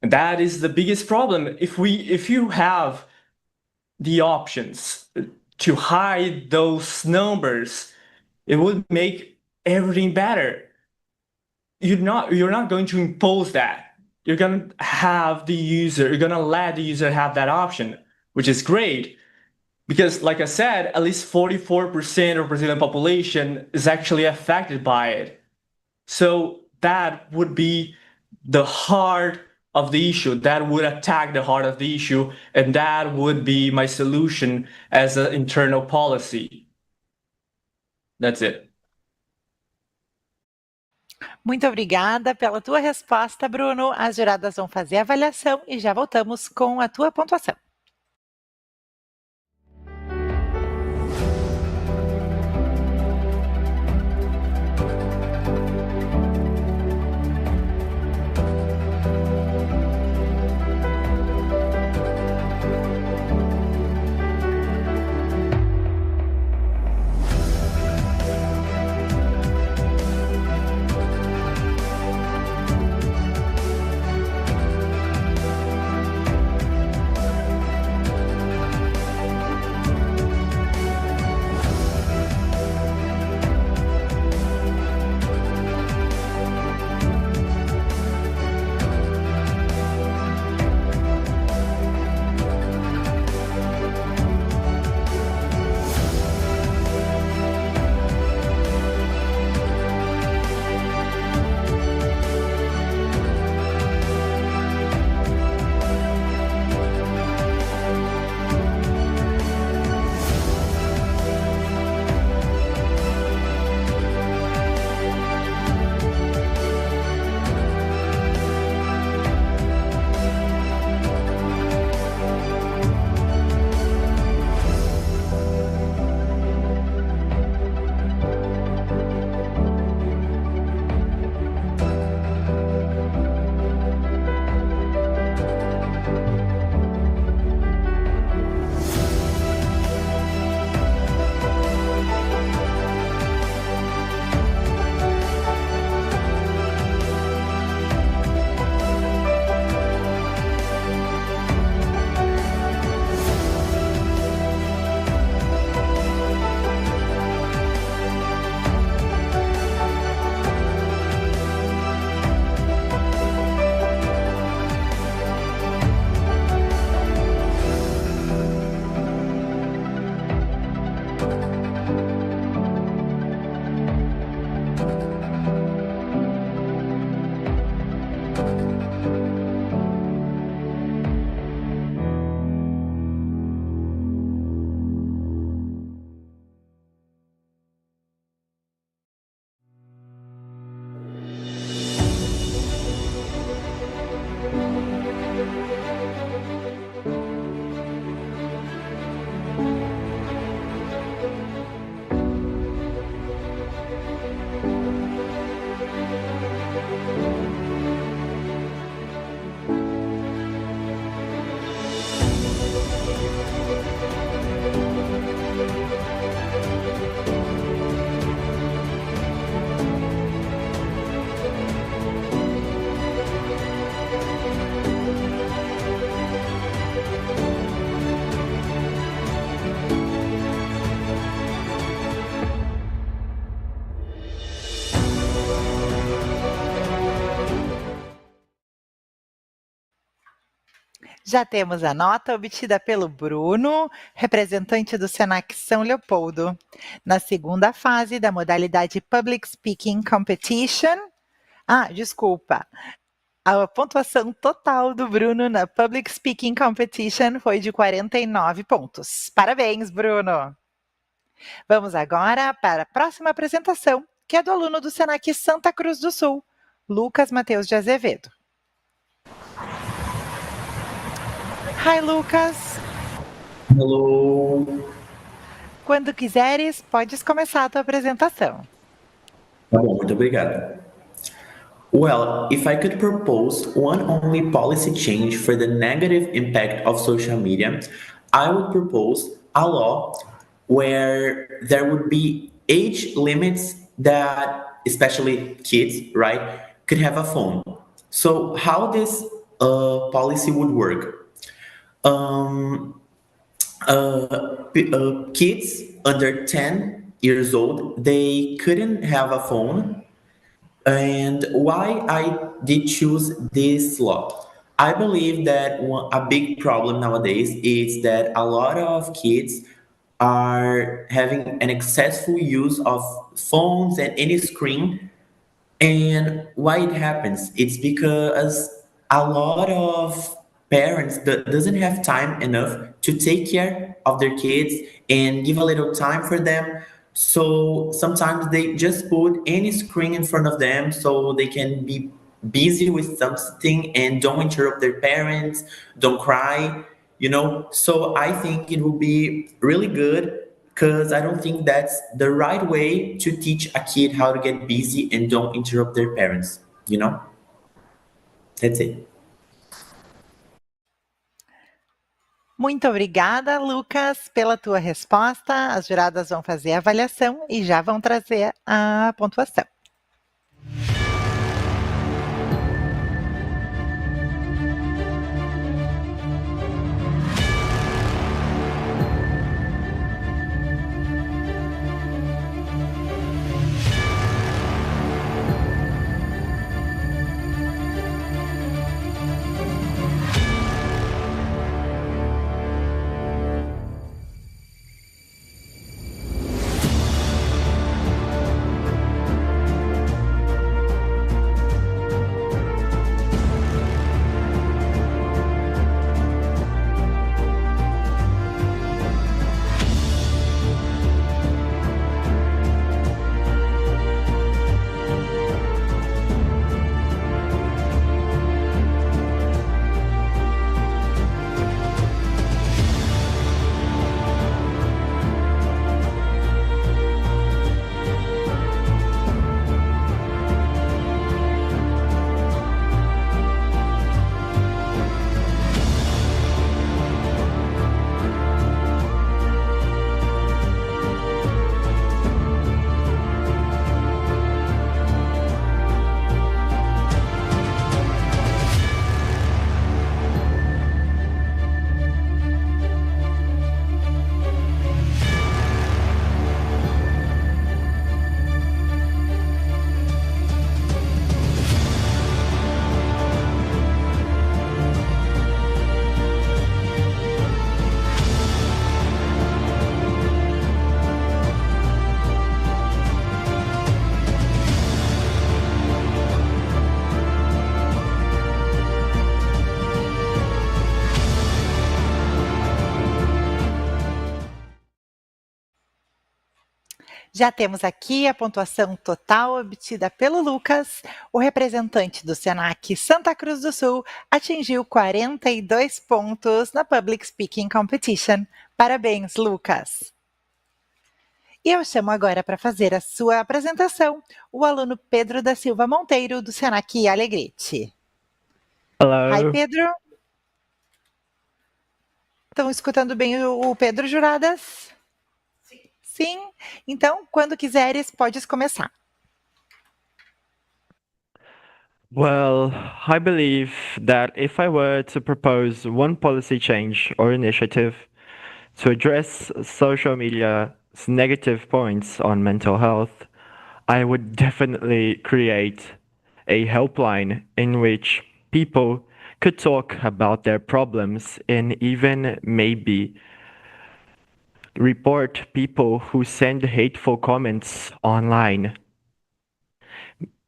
And that is the biggest problem. If you have the options to hide those numbers, it would make everything better. You're not going to impose that. You're going to let the user have that option, which is great. Because like I said, at least 44% of Brazilian population is actually affected by it. So that would be the heart of the issue. That would attack the heart of the issue, and that would be my solution as an internal policy. That's it. Muito obrigada pela tua resposta, Bruno. As juradas vão fazer a avaliação e já voltamos com a tua pontuação. Já temos a nota obtida pelo Bruno, representante do Senac São Leopoldo. Na segunda fase da modalidade Public Speaking Competition. Desculpa. A pontuação total do Bruno na Public Speaking Competition foi de 49 pontos. Parabéns, Bruno! Vamos agora para a próxima apresentação, que é do aluno do Senac Santa Cruz do Sul, Lucas Matheus de Azevedo. Hi, Lucas! Hello. Quando quiseres, podes começar a tua apresentação. Tá bom, muito obrigado. Well, if I could propose one only policy change for the negative impact of social media, I would propose a law where there would be age limits that, especially kids, right, could have a phone. So, how this policy would work? Kids under 10 years old, they couldn't have a phone. And why I did choose this law? I believe that a big problem nowadays is that a lot of kids are having an excessive use of phones and any screen. And why it happens? It's because a lot of parents that doesn't have time enough to take care of their kids and give a little time for them. So sometimes they just put any screen in front of them so they can be busy with something and don't interrupt their parents, don't cry, you know. So I think it will be really good because I don't think that's the right way to teach a kid how to get busy and don't interrupt their parents, you know? That's it. Muito obrigada, Lucas, pela tua resposta. As juradas vão fazer a avaliação e já vão trazer a pontuação. Já temos aqui a pontuação total obtida pelo Lucas. O representante do Senac Santa Cruz do Sul atingiu 42 pontos na Public Speaking Competition. Parabéns, Lucas! E eu chamo agora para fazer a sua apresentação o aluno Pedro da Silva Monteiro, do Senac Alegrete. Hello. Hi, Pedro. Estão escutando bem o Pedro, juradas? Sim. Então, quando quiseres, podes começar. Well, I believe that if I were to propose one policy change or initiative to address social media's negative points on mental health, I would definitely create a helpline in which people could talk about their problems and even maybe report people who send hateful comments online,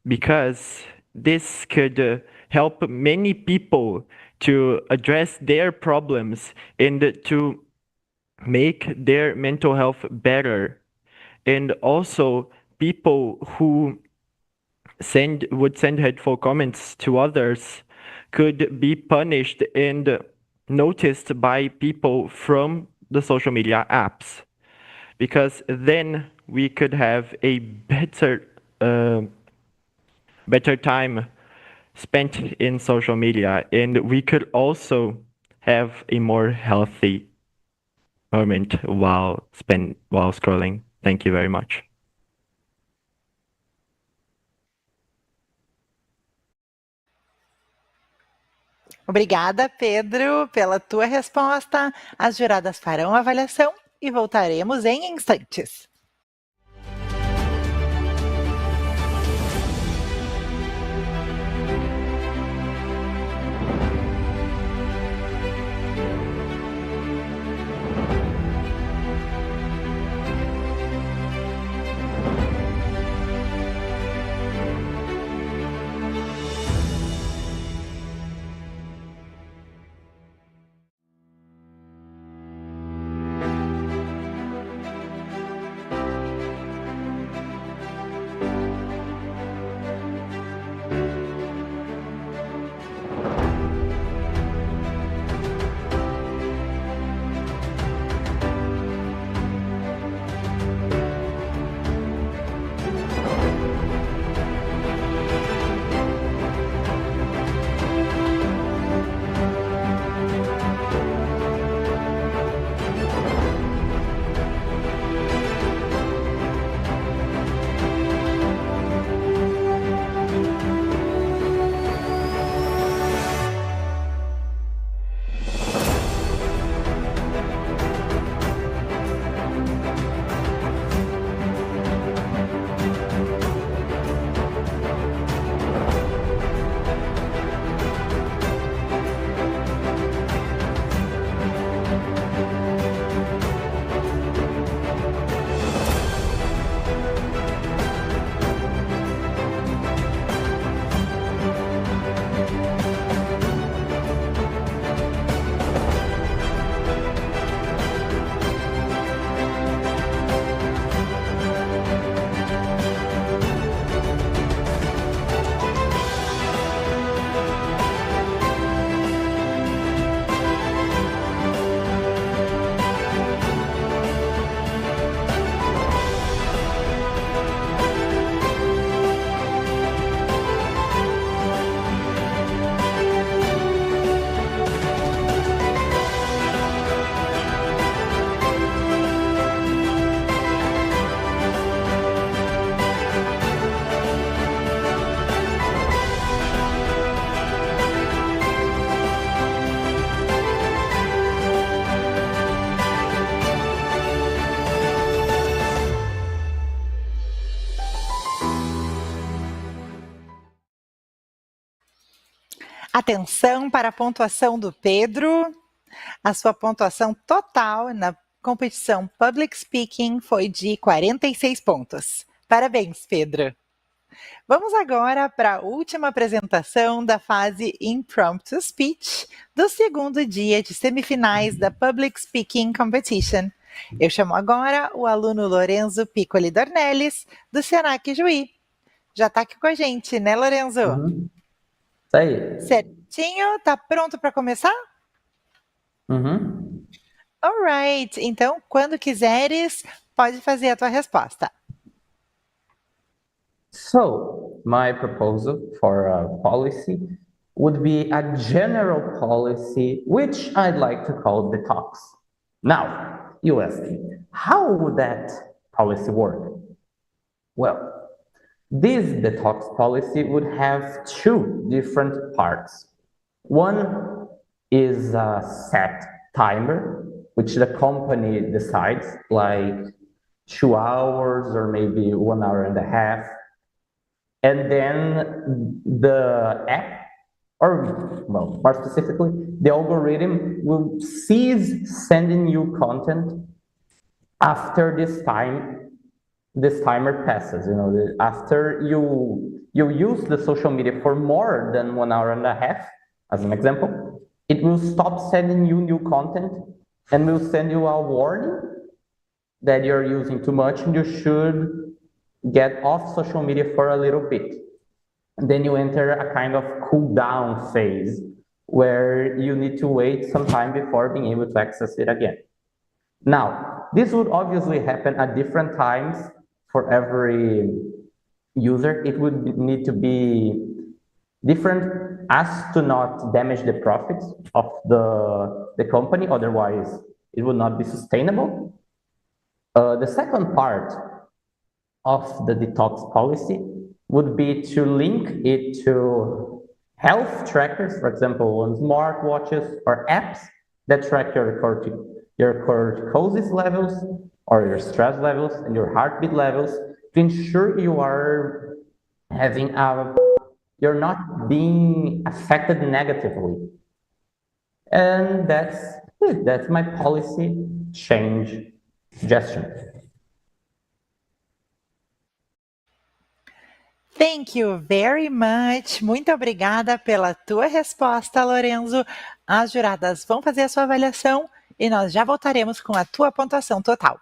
because this could help many people to address their problems and to make their mental health better. And also, people who would send hateful comments to others could be punished and noticed by people from the social media apps, because then we could have a better time spent in social media, and we could also have a more healthy moment while scrolling. Thank you very much. Obrigada, Pedro, pela tua resposta. As juradas farão a avaliação e voltaremos em instantes. Atenção para a pontuação do Pedro. A sua pontuação total na competição Public Speaking foi de 46 pontos. Parabéns, Pedro. Vamos agora para a última apresentação da fase Impromptu Speech do segundo dia de semifinais da Public Speaking Competition. Eu chamo agora o aluno Lorenzo Piccoli Dornelles, do Senac Juí. Já está aqui com a gente, né, Lorenzo? Uhum. Isso aí. Certinho? Tá pronto para começar? Uhum. Alright, então quando quiseres, pode fazer a tua resposta. So, my proposal for a policy would be a general policy, which I'd like to call detox. Now, you ask me, how would that policy work? Well, this detox policy would have two different parts. One is a set timer, which the company decides, like 2 hours or maybe 1.5 hours. And then the app or well, more specifically, the algorithm will cease sending you content after this timer passes. After you use the social media for more than 1 hour and a half, as an example, it will stop sending you new content and will send you a warning that you're using too much and you should get off social media for a little bit. Then you enter a kind of cool down phase where you need to wait some time before being able to access it again. Now, this would obviously happen at different times for every user. It would need to be different as to not damage the profits of the company, otherwise it would not be sustainable. The second part of the detox policy would be to link it to health trackers, for example, on smartwatches or apps that track your corticosis levels or your stress levels and your heartbeat levels to ensure you're not being affected negatively. And that's my policy change suggestion. Thank you very much. Muito obrigada pela tua resposta, Lorenzo. As juradas vão fazer a sua avaliação e nós já voltaremos com a tua pontuação total.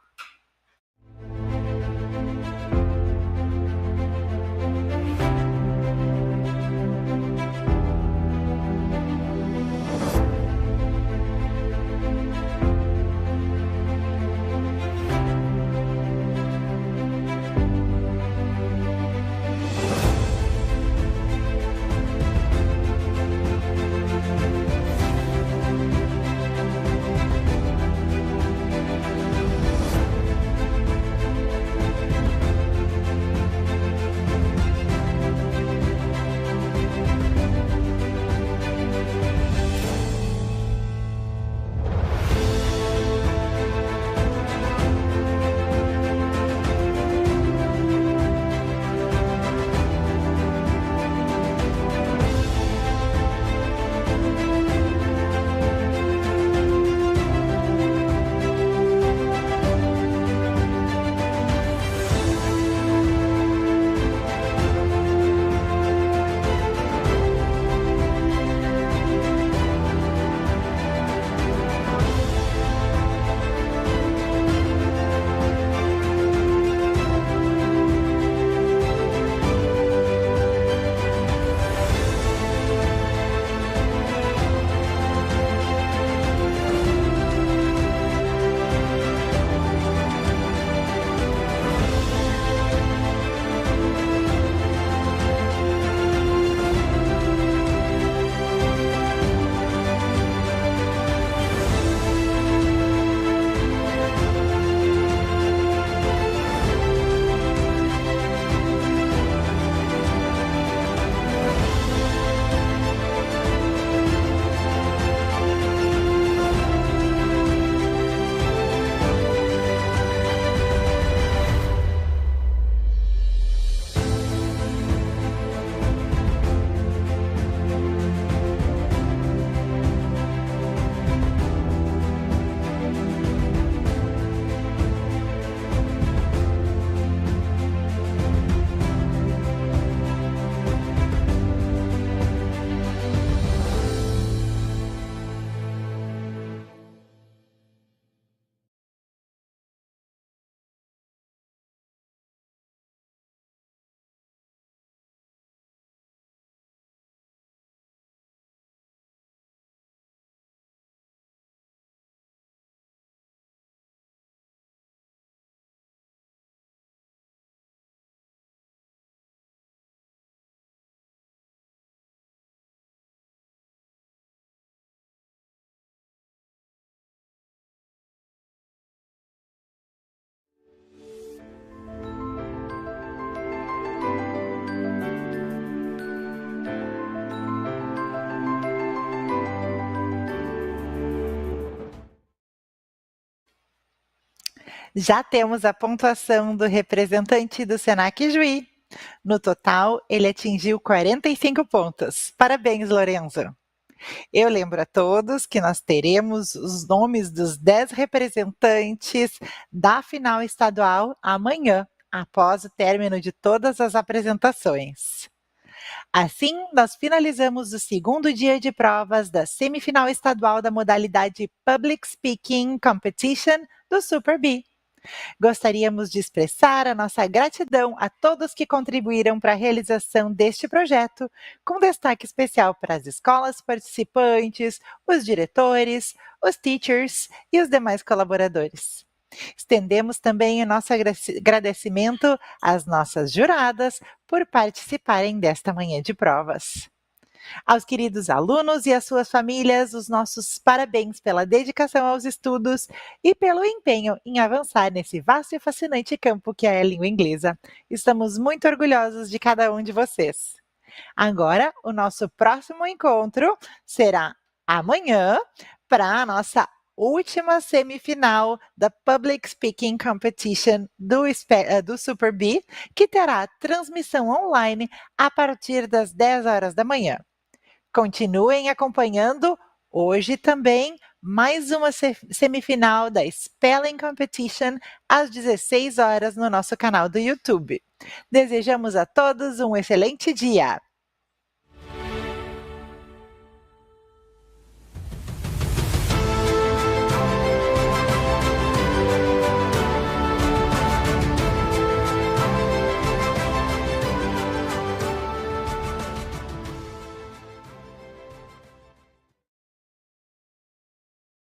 Já temos a pontuação do representante do Senac Juí. No total, ele atingiu 45 pontos. Parabéns, Lorenzo! Eu lembro a todos que nós teremos os nomes dos 10 representantes da final estadual amanhã, após o término de todas as apresentações. Assim, nós finalizamos o segundo dia de provas da semifinal estadual da modalidade Public Speaking Competition do Super B. Gostaríamos de expressar a nossa gratidão a todos que contribuíram para a realização deste projeto, com destaque especial para as escolas participantes, os diretores, os teachers e os demais colaboradores. Estendemos também o nosso agradecimento às nossas juradas por participarem desta manhã de provas. Aos queridos alunos e às suas famílias, os nossos parabéns pela dedicação aos estudos e pelo empenho em avançar nesse vasto e fascinante campo que é a língua inglesa. Estamos muito orgulhosos de cada um de vocês. Agora, o nosso próximo encontro será amanhã para a nossa última semifinal da Public Speaking Competition do Super B, que terá transmissão online a partir das 10 horas da manhã. Continuem acompanhando hoje também mais uma semifinal da Spelling Competition às 16 horas no nosso canal do YouTube. Desejamos a todos um excelente dia.